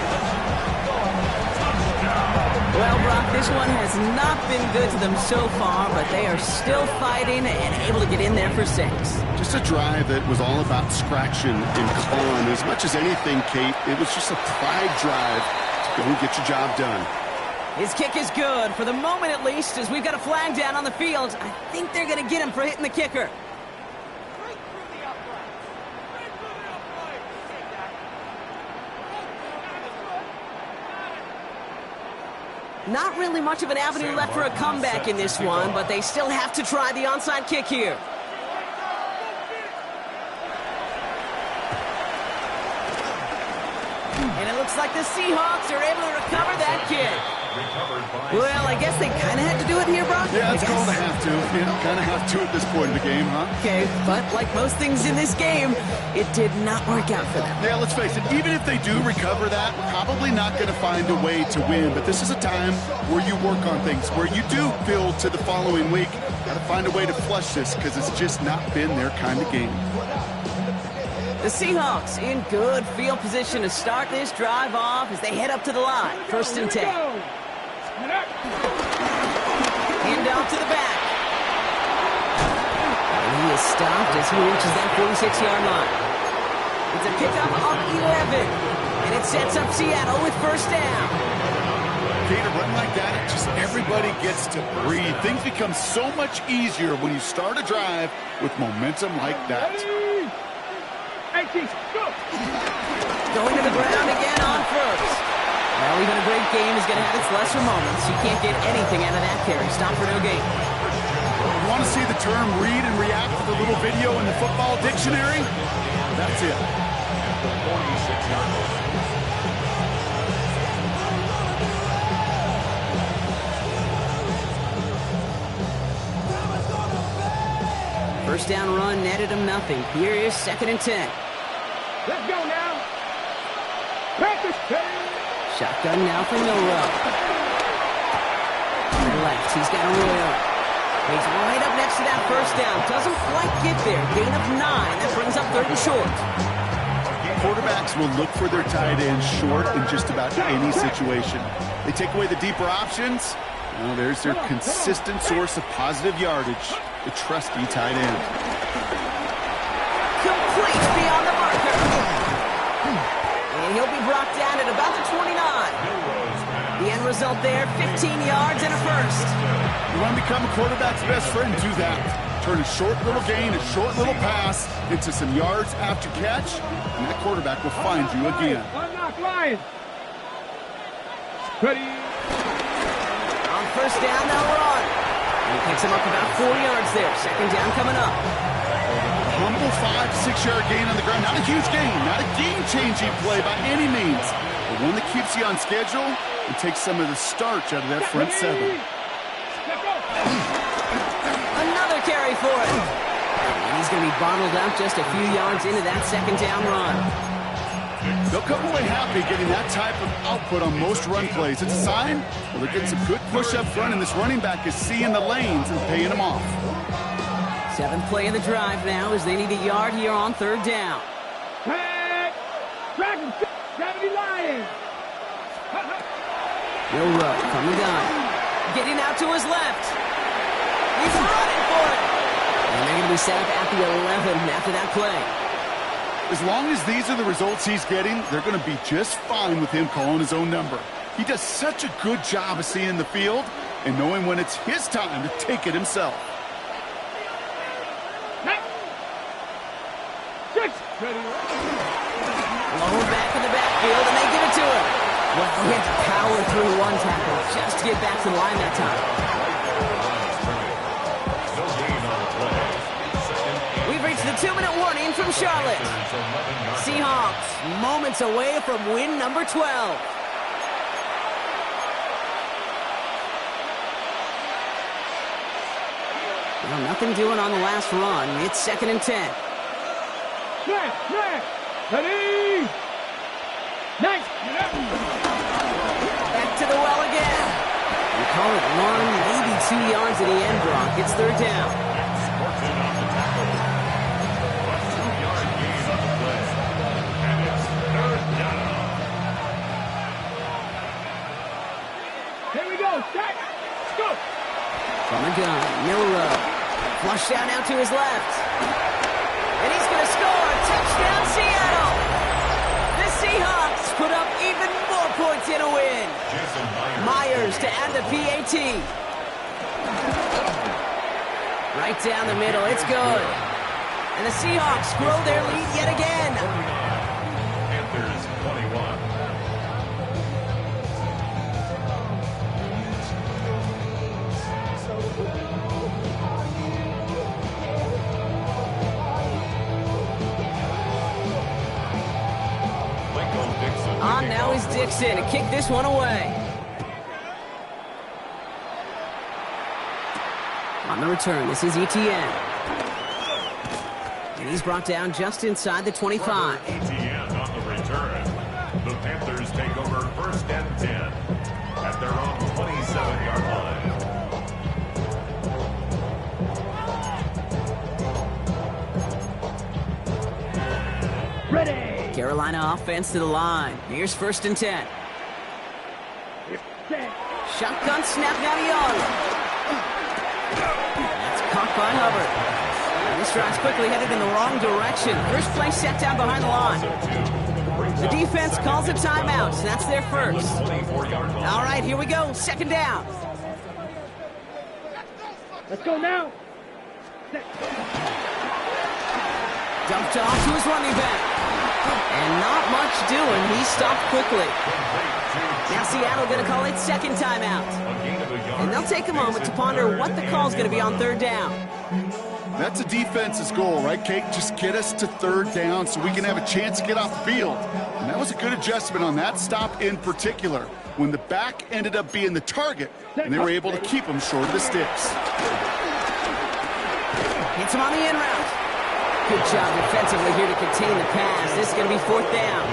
Well, Brock, this one has not been good to them so far, but they are still fighting and able to get in there for 6. Just a drive that was all about scratching and clawing. As much as anything, Kate, it was just a pride drive to go and get your job done. His kick is good, for the moment at least, as we've got a flag down on the field. I think they're going to get him for hitting the kicker. Not really much of an avenue left for a comeback in this one, but they still have to try the onside kick here. And it looks like the Seahawks are able to recover that kick. Well, I guess they kind of had to do it here, Brock. Yeah, it's called a have to. Yeah, kind of have to at this point in the game, huh? Okay, but like most things in this game, it did not work out for them. Yeah, let's face it, even if they do recover that, probably not going to find a way to win. But this is a time where you work on things, where you do build to the following week. Got to find a way to flush this because it's just not been their kind of game. The Seahawks in good field position to start this drive off as they head up to the line. 1st and 10. Hand off to the back. And he is stopped as he reaches that 46-yard line. It's a pickup of 11. And it sets up Seattle with 1st down. Kate, a run like that, just everybody gets to breathe. Things become so much easier when you start a drive with momentum like that. 18, go! Going to the ground again on 1st. Well, even a great game is going to have its lesser moments. You can't get anything out of that carry. Stop for no gain. You want to see the term read and react to the little video in the football dictionary? That's it. 46-yard line. First down run netted him nothing. Here is 2nd and 10. Let's go now. Practice. Shotgun now for Milrow. To the left, he's got a Royal. He's right up next to that 1st down. Doesn't quite get there. Gain of 9. That brings up 3rd and short. Quarterbacks will look for their tight end short in just about any situation. They take away the deeper options. Well, there's their consistent source of positive yardage. The trusty tight end. Complete beyond the marker. And he'll be brought down at about the 29. The end result there, 15 yards and a 1st. You want to become a quarterback's best friend, do that. Turn a short little gain, a short little pass into some yards after catch, and that quarterback will find you again. Unlock Lions. Ready. On 1st down, they'll run. And he picks him up about 4 yards there. 2nd down coming up. Humble 5 to 6 yard gain on the ground. Not a huge gain, not a game-changing play by any means, but one that keeps you on schedule and takes some of the starch out of that front 7. Another carry for it. And he's going to be bottled up just a few yards into that 2nd down run. They'll come away happy getting that type of output on most run plays. It's a sign well, they're getting some good push up front, and this running back is seeing the lanes and paying them off. 7th play of the drive now as they need a yard here on 3rd down. Dragon, 70 Lions. Milrow from the gun. Getting out to his left. He's running for it. And they're going to be set up at the 11 after that play. As long as these are the results he's getting, they're going to be just fine with him calling his own number. He does such a good job of seeing the field and knowing when it's his time to take it himself. Low back in the backfield, and they give it to him. Well, he had to power through one tackle just to get back to the line that time. We've reached the a 2-minute warning from Charlotte. Seahawks moments away from win number 12. Well, nothing doing on the last run. It's 2nd and 10. Snap! Ready! Nice! Back to the well again. We call it 1, maybe 2 yards at the end, Brock. It's 3rd down. Here we go! Start! Let's go! From the gun, Miller. Flush down out to his left. And he's going to score. Touchdown, Seattle. The Seahawks put up even more points in a win. Myers to add the PAT. Right down the middle. It's good. And the Seahawks grow their lead yet again. Panthers 21. On now is Dixon to kick this one away. On the return, this is Etienne. And he's brought down just inside the 25. Etienne on the return. The Panthers take over 1st and 10 at their own 27-yard line. Ready! Carolina offense to the line. Here's 1st and 10. Shotgun snap now to Young. That's caught by Hubbard. And this drive's quickly headed in the wrong direction. First play set down behind the line. The defense calls a timeout. That's their first. All right, here we go. 2nd down. Let's go now! Dumped off to his running back. And not much doing. He stopped quickly. Now Seattle going to call it 2nd timeout. And they'll take a moment to ponder what the call's going to be on 3rd down. That's a defense's goal, right, Kate? Just get us to 3rd down so we can have a chance to get off the field. And that was a good adjustment on that stop in particular, when the back ended up being the target, and they were able to keep him short of the sticks. Hits him on the in route. Good job defensively here to contain the pass. This is going to be 4th down.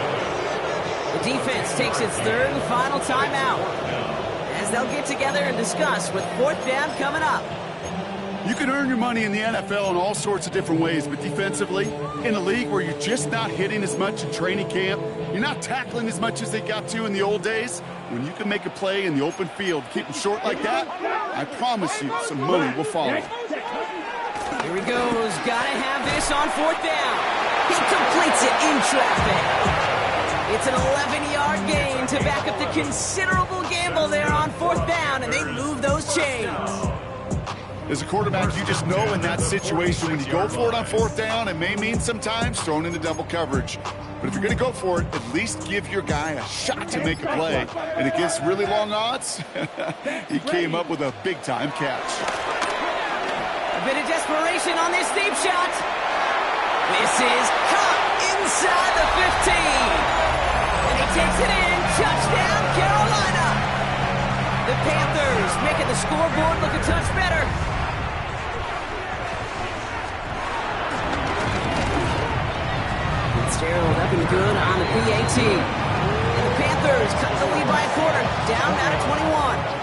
The defense takes its 3rd and final timeout as they'll get together and discuss with 4th down coming up. You can earn your money in the NFL in all sorts of different ways, but defensively, in a league where you're just not hitting as much in training camp, you're not tackling as much as they got to in the old days, when you can make a play in the open field, keep them short like that, I promise you some money will follow. Here he goes. Gotta have this on 4th down. He completes it in traffic. It's an 11-yard gain to back up the considerable gamble there on 4th down, and they move those chains. As a quarterback, you just know in that situation, when you go for it on 4th down, it may mean sometimes throwing into double coverage. But if you're going to go for it, at least give your guy a shot to make a play. And against really long odds, he came up with a big-time catch. A bit of desperation on this deep shot. This is caught inside the 15. And he takes it in. Touchdown, Carolina. The Panthers making the scoreboard look a touch better. Fitzgerald up and good on the PAT. And the Panthers cut the lead by a quarter. Down now to 21.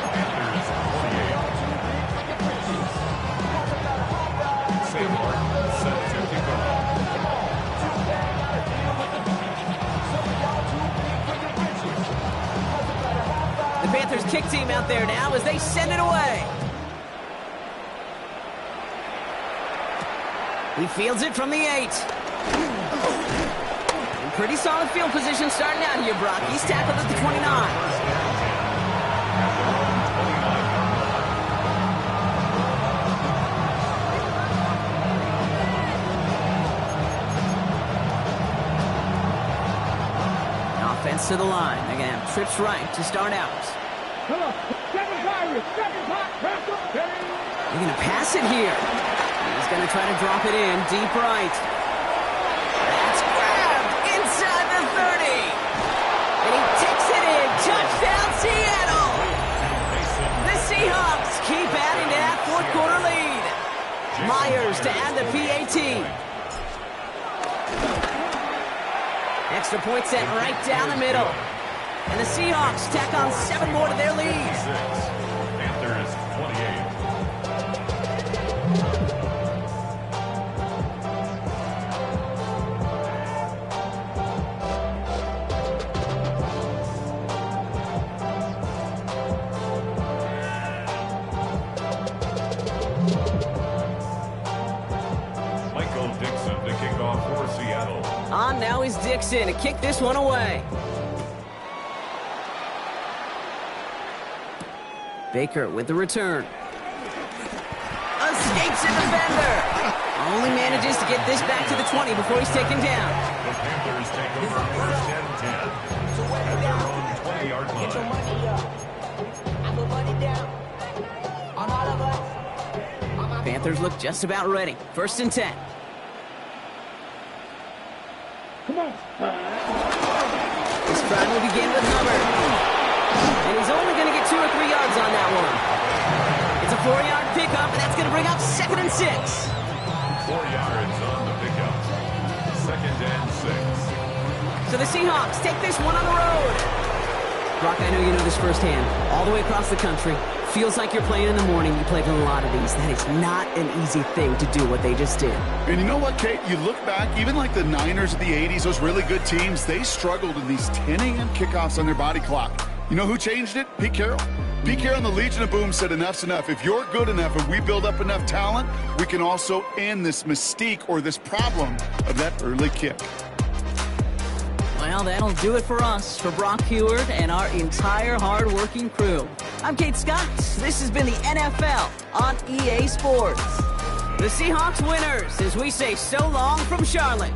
The Panthers kick team out there now as they send it away. He fields it from the 8. And pretty solid field position starting out here, Brock. He's tackled at the 29. Offense to the line. They're going to have trips right to start out. Come on. Second virus. They're going to pass it here. He's going to try to drop it in deep right. That's grabbed inside the 30. And he takes it in. Touchdown, Seattle. The Seahawks keep adding to that fourth quarter lead. Myers to add the PAT. Extra point set right down the middle. And the Seahawks tack on 7 more to their lead. Panthers 28. Now is Dixon to kick this one away. Baker with the return. Escapes a defender. Only manages to get this back to the 20 before he's taken down. The Panthers take over first and 10 at their own 20-yard line. Get your money up. I put money down on all of us. Panthers look just about ready. First and 10. Come on. This drive will begin with Hubbard. And he's only going to get 2 or 3 yards on that one. It's a 4-yard pickup, and that's going to bring up 2nd and 6. 4 yards on the pickup. 2nd and 6. So the Seahawks take this one on the road. Brock, I know you know this firsthand. All the way across the country. Feels like you're playing in the morning. You played in a lot of these. That is not an easy thing to do what they just did. And you know what, Kate? You look back, even like the Niners of the 80s, those really good teams, they struggled in these 10 a.m. kickoffs on their body clock. You know who changed it? Pete Carroll. Pete Carroll and the Legion of Boom said enough's enough. If you're good enough and we build up enough talent, we can also end this mystique or this problem of that early kick. Well, that'll do it for us, for Brock Heward and our entire hard-working crew. I'm Kate Scott. This has been the NFL on EA Sports. The Seahawks winners as we say so long from Charlotte.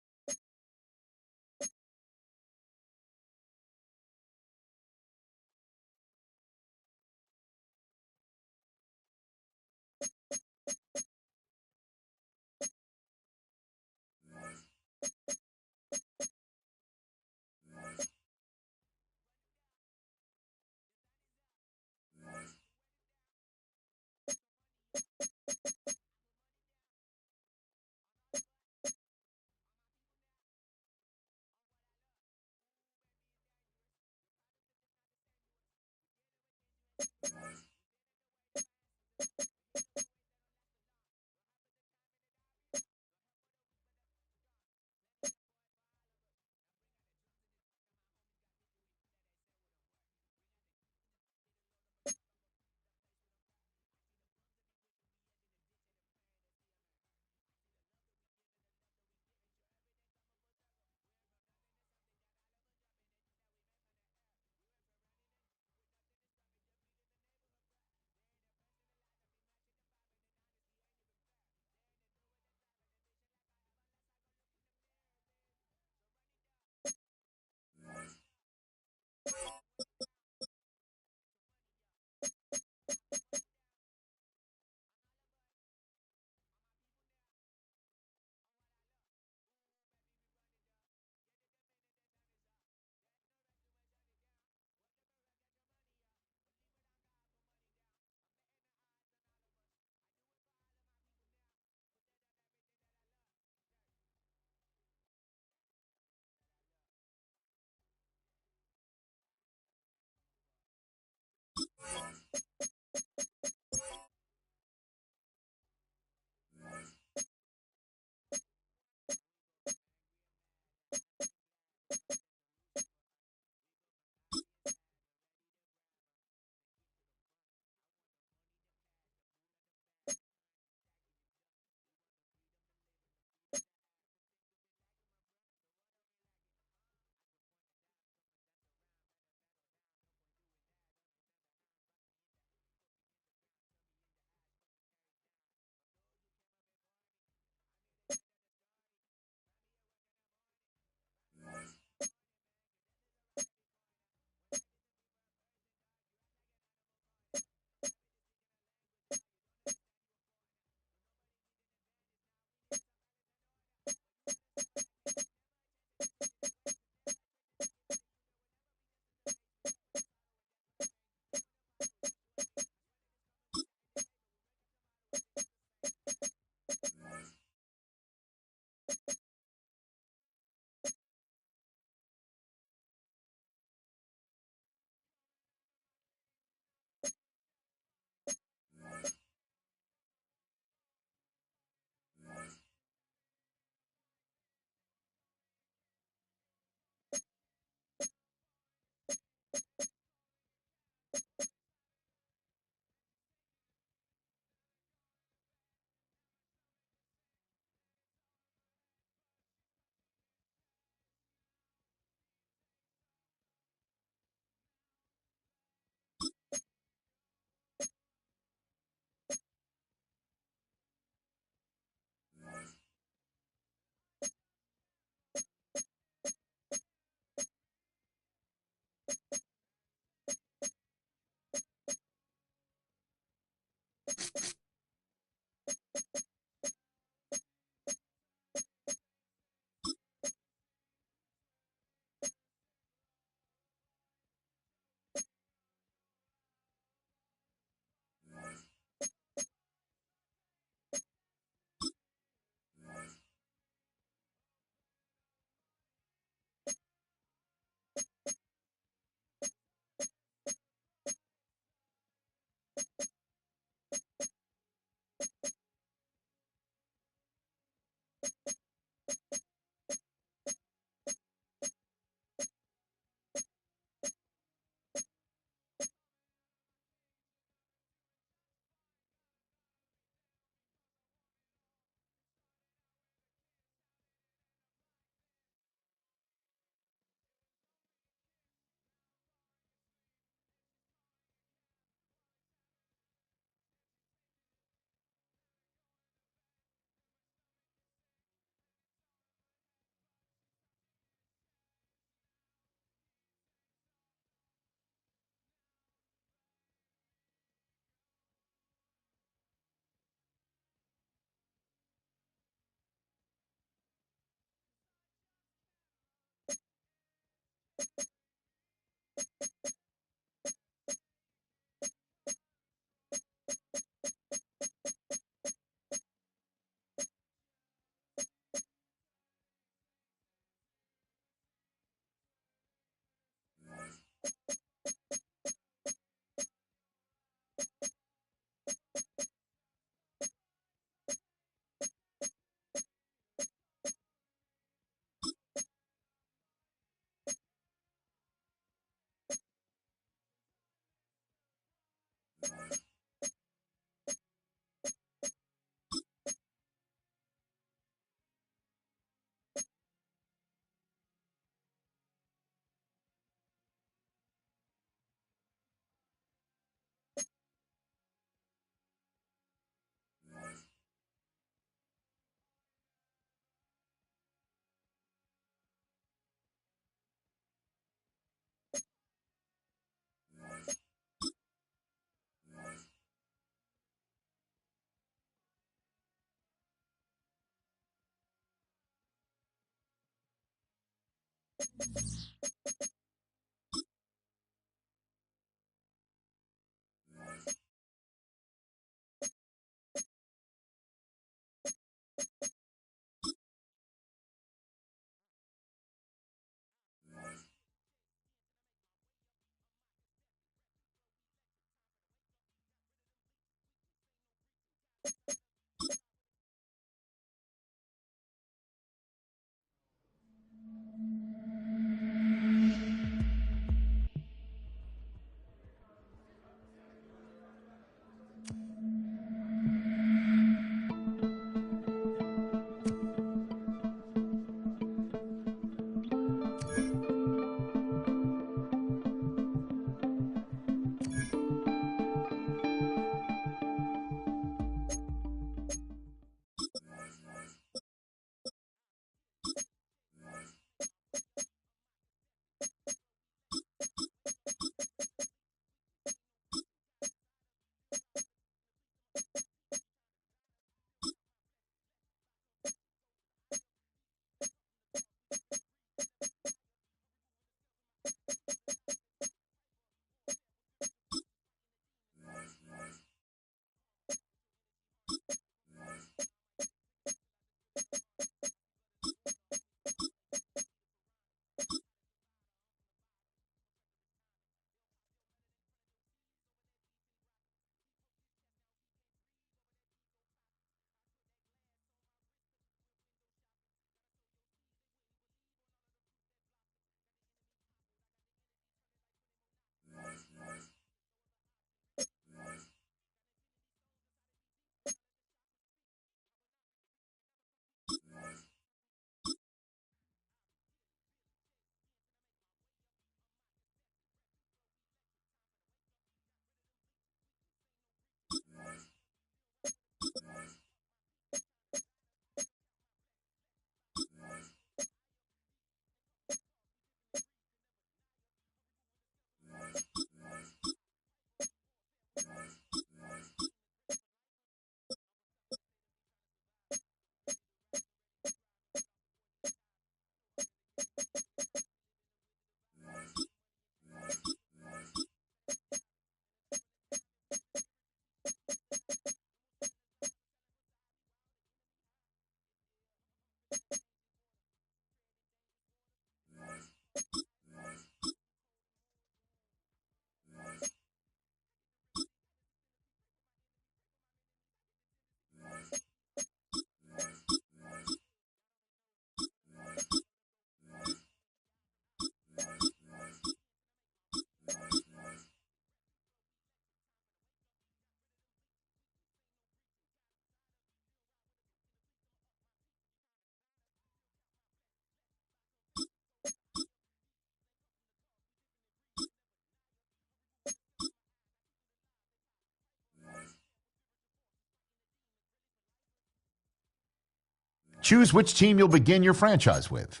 Choose which team you'll begin your franchise with.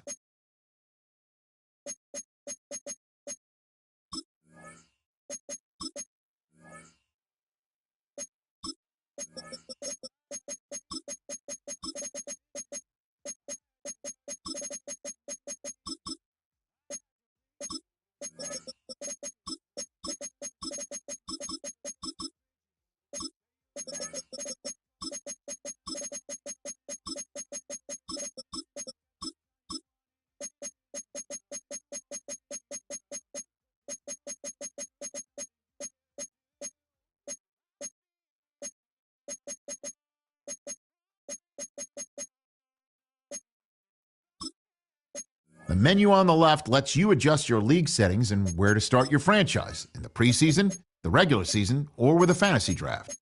The menu on the left lets you adjust your league settings and where to start your franchise in the preseason, the regular season, or with a fantasy draft.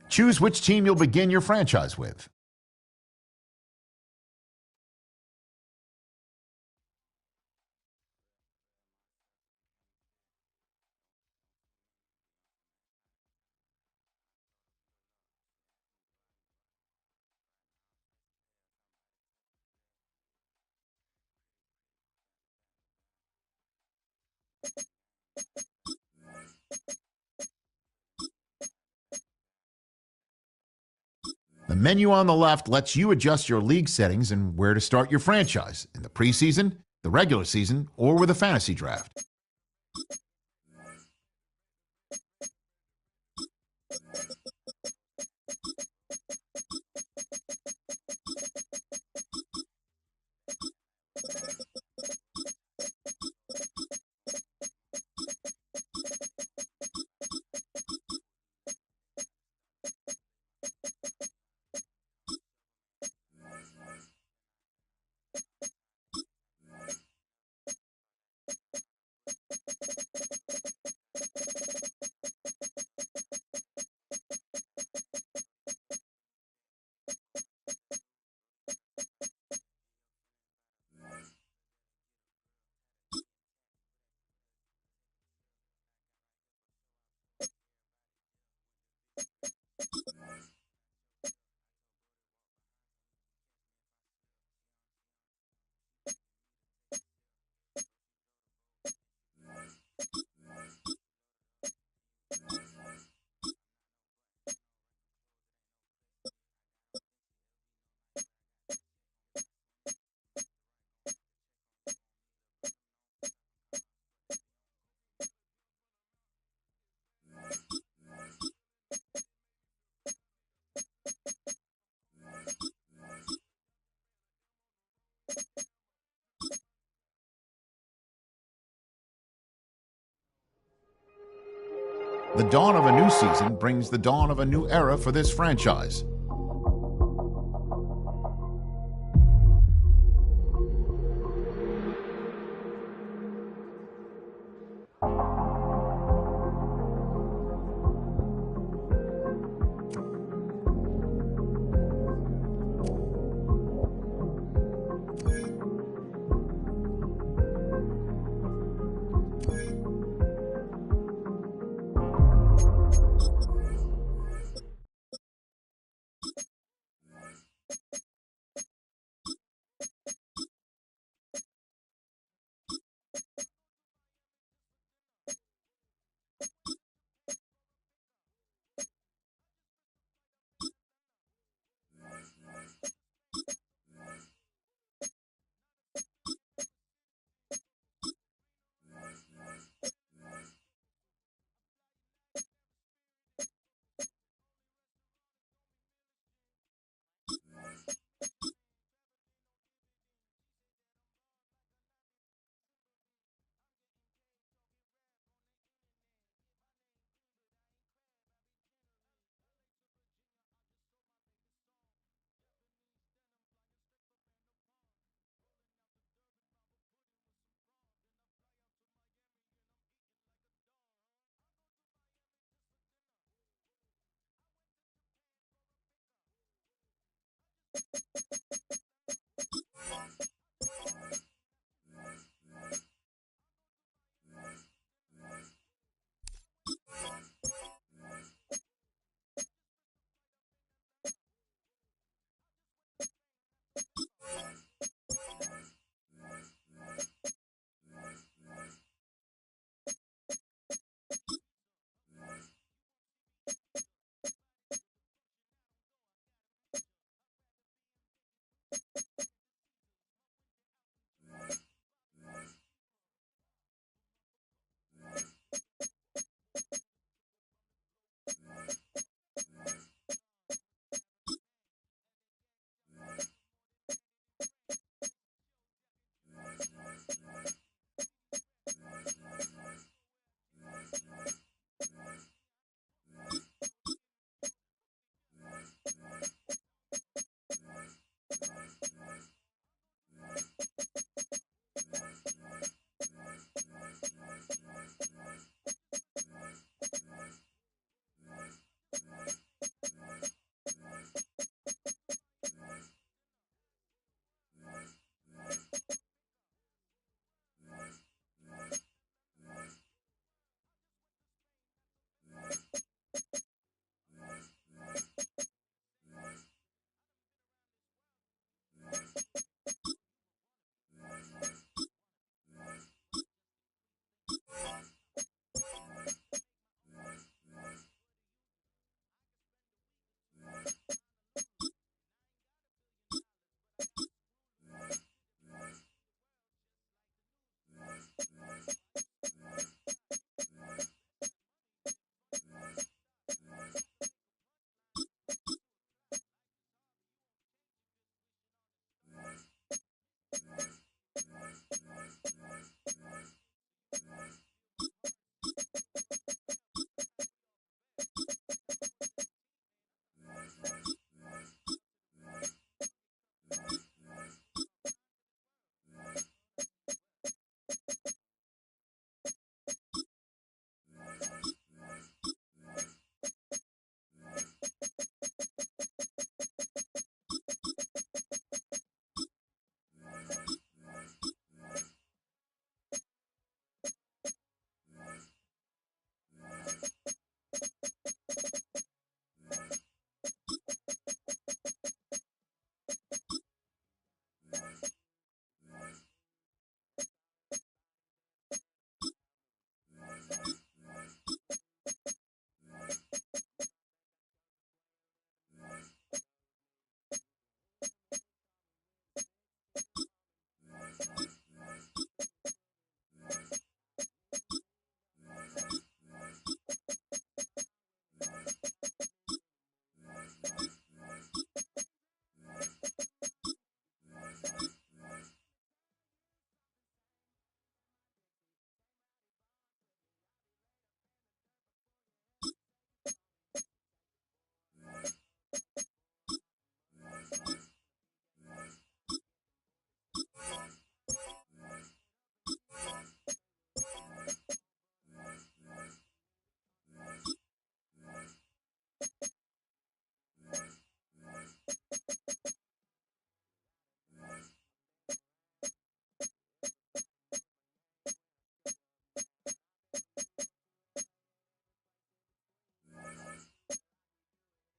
Choose which team you'll begin your franchise with. The menu on the left lets you adjust your league settings and where to start your franchise in the preseason, the regular season, or with a fantasy draft. The dawn of a new season brings the dawn of a new era for this franchise.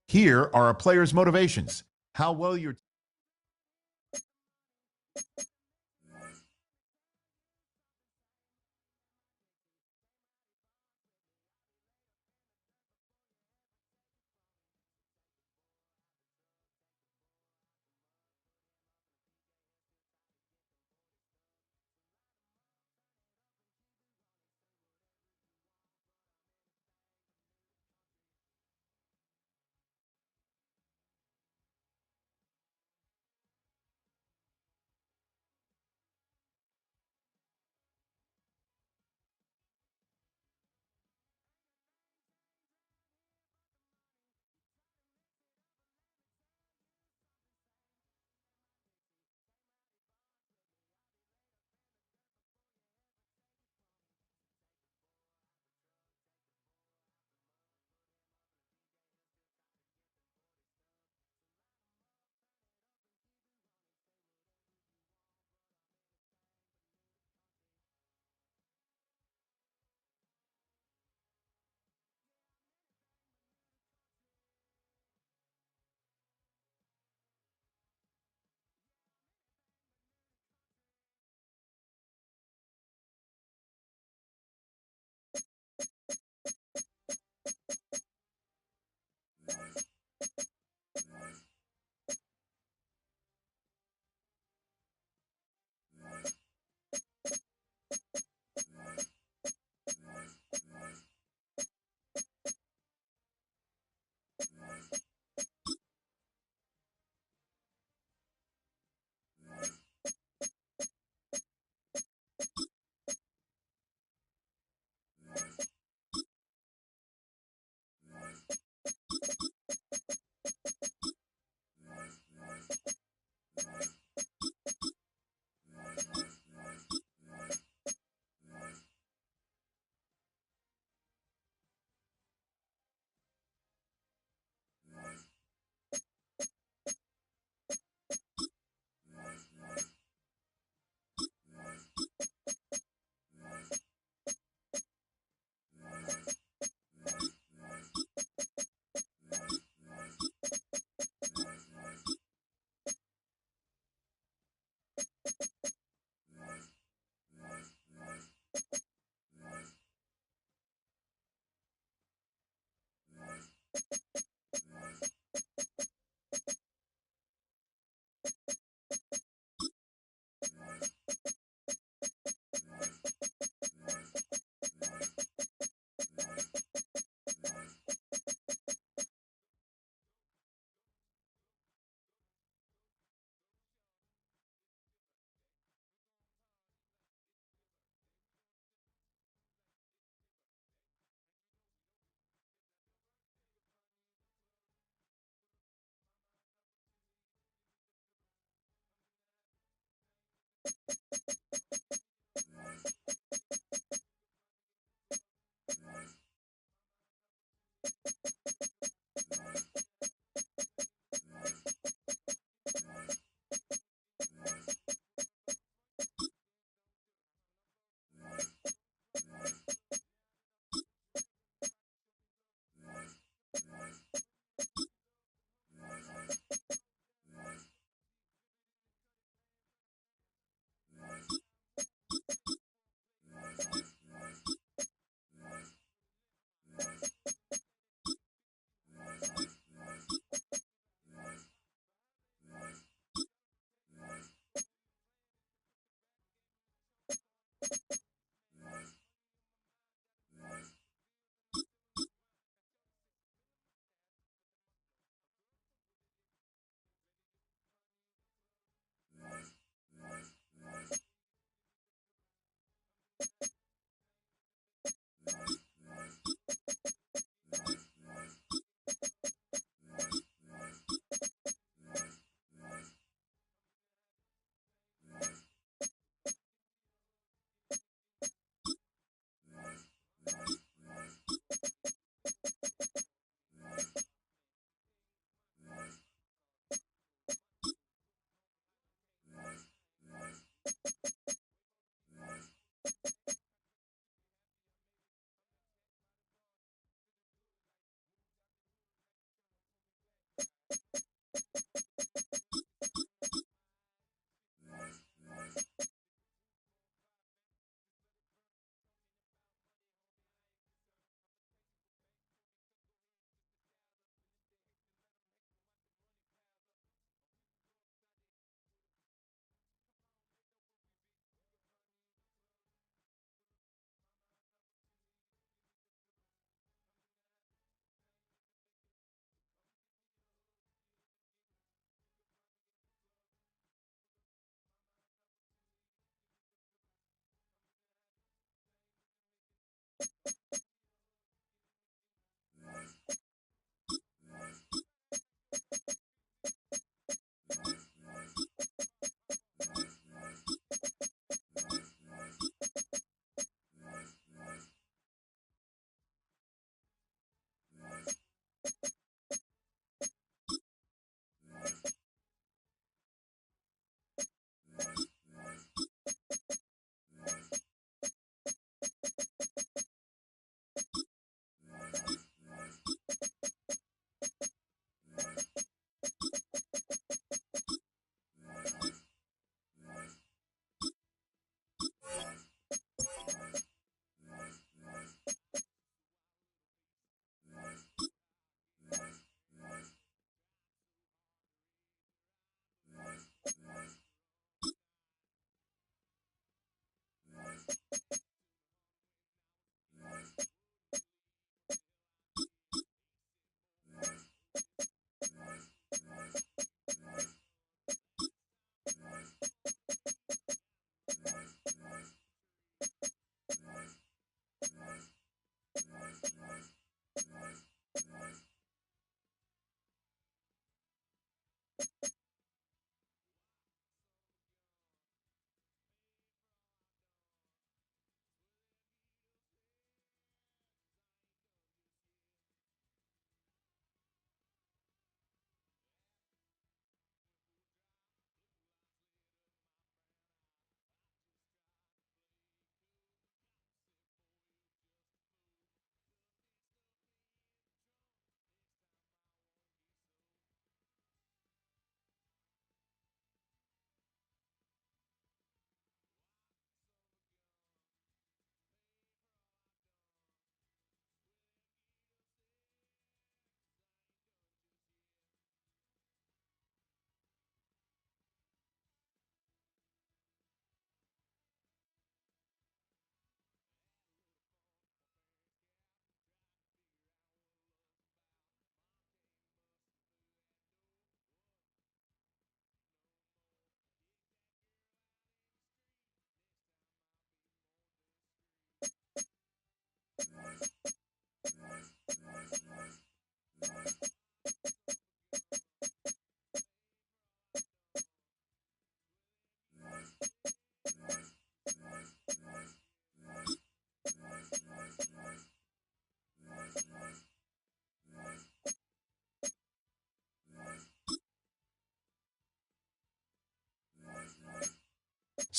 Here are a player's motivations. How well your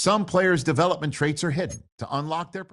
Some players' development traits are hidden to unlock their.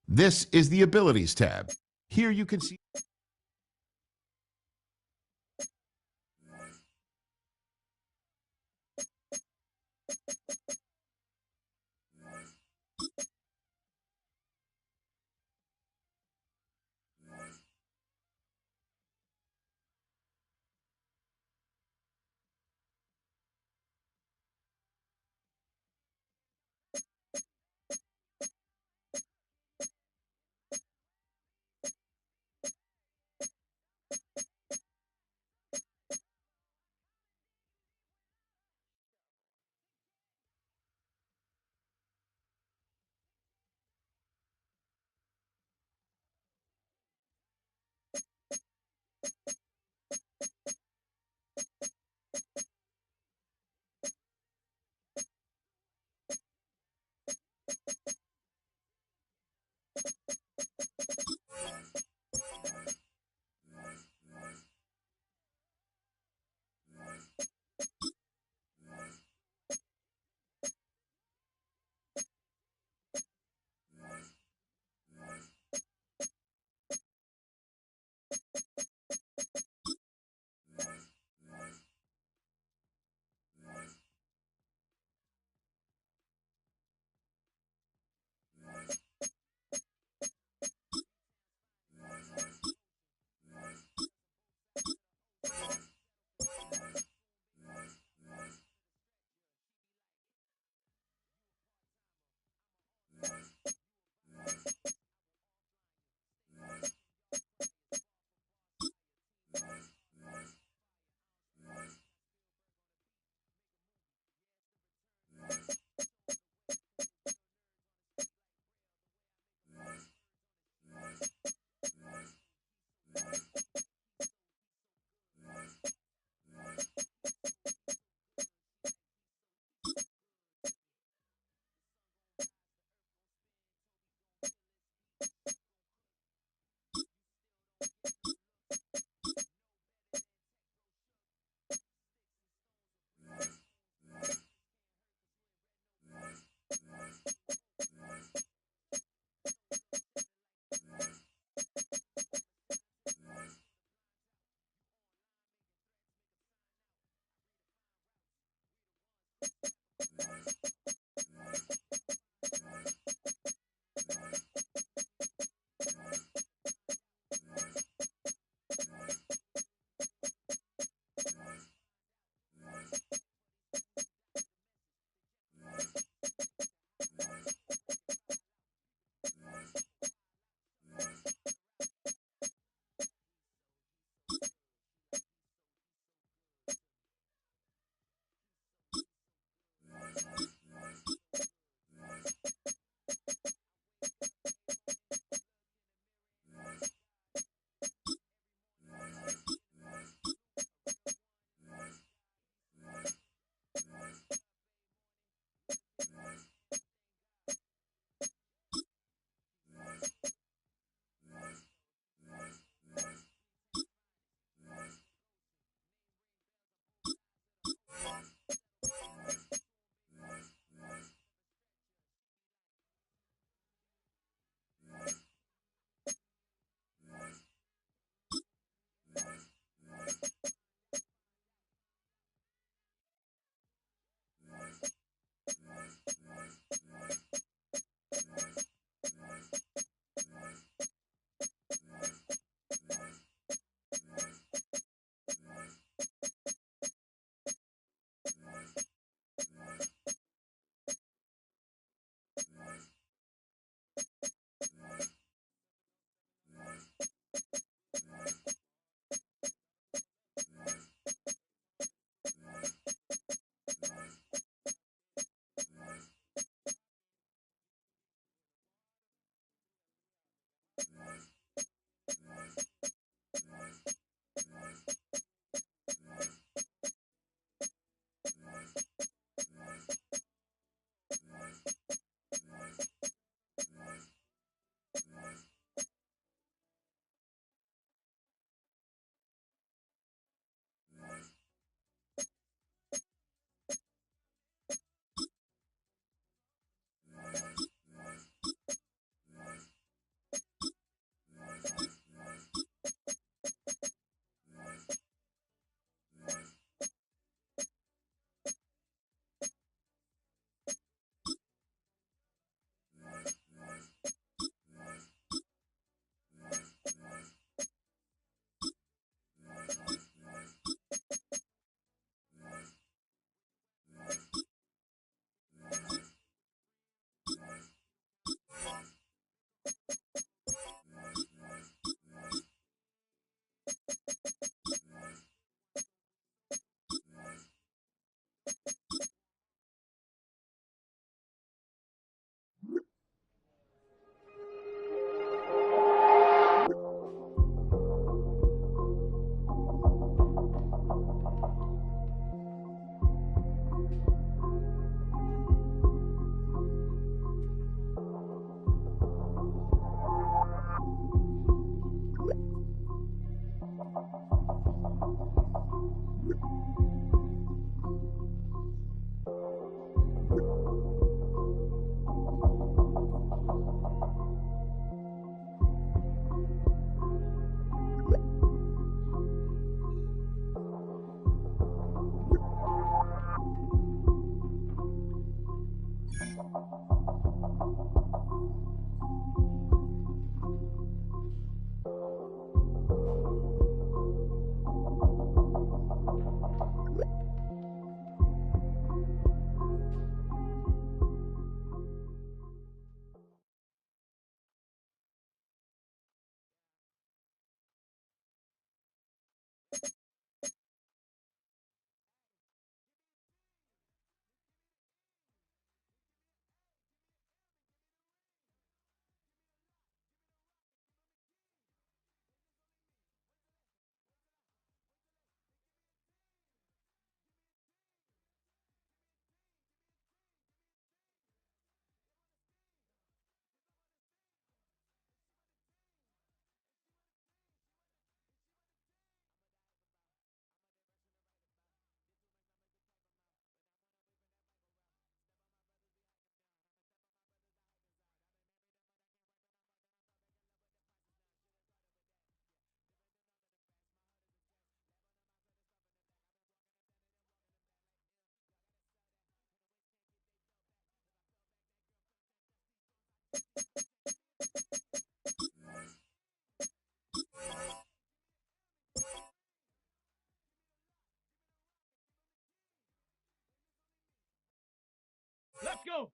This is the Abilities tab. Here you can see You Let's go.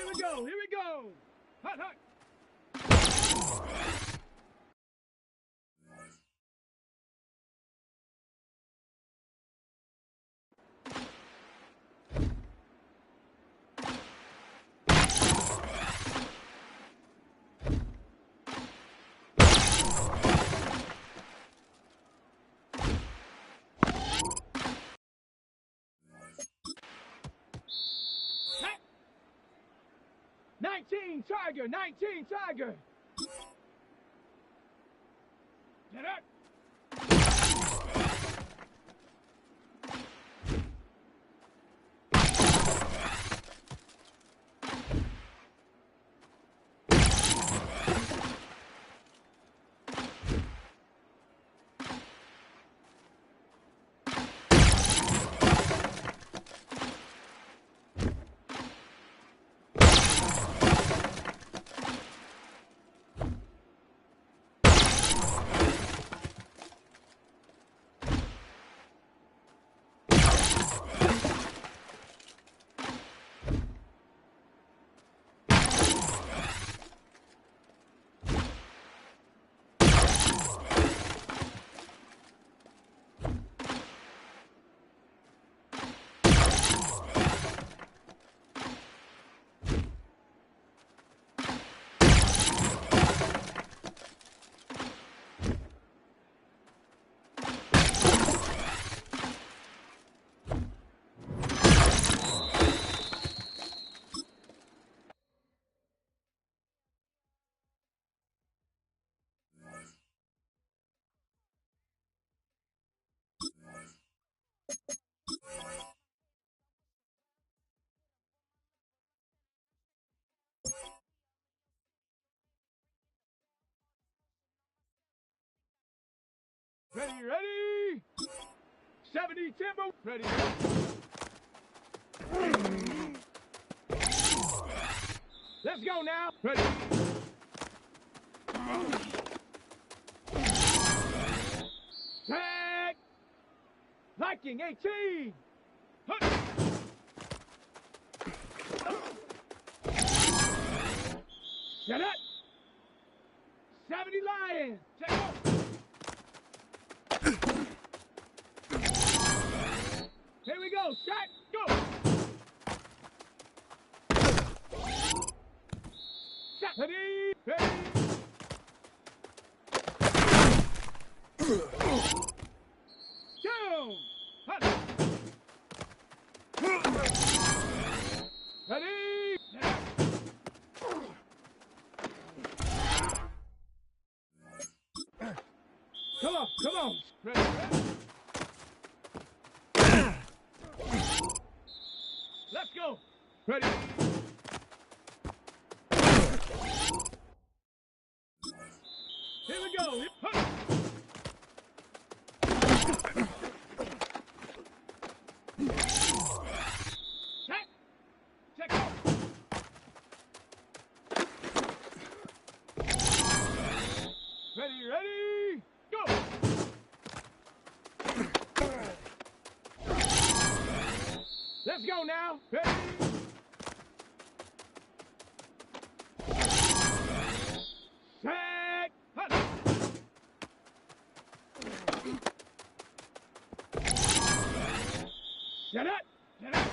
Here we go. Here we go. Hut, hut. 19 Tiger, 19 Tiger. Get up. Ready, ready. 70 Timber. Ready. Let's go now. Ready. Tag. Viking 18. Hunt. Set up. 70 Lions. Take off. Here we go. Shot. Go. Shot. Ready. Ready. Down. Hut. Ready. Come on. Come on. Ready. Ready. Let's go. Ready. Here we go. Huh. Check. Check out. Ready, ready. Go. Let's go now. Ready. Set. Hut. Set up. Set up.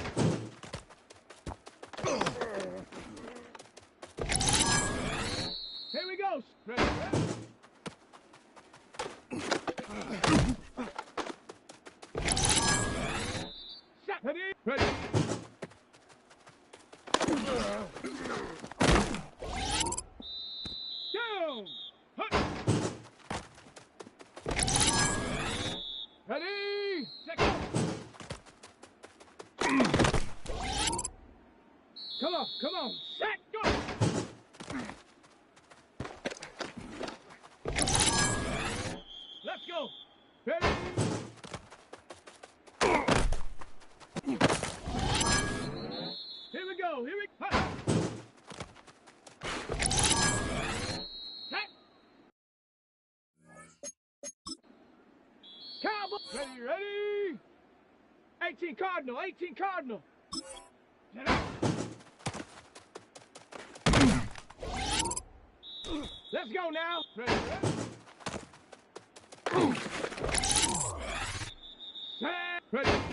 Here we go. Ready. Ready. Set. Ready. Ready. Down. Hut. Ready. Check out. Come on. Come on. Set. Go. Let's go. Ready. Here we go. Here we go. Set. Cowboy. Ready, ready. 18 Cardinal. 18 Cardinal. Set up. Let's go now. Ready. Set. Ready.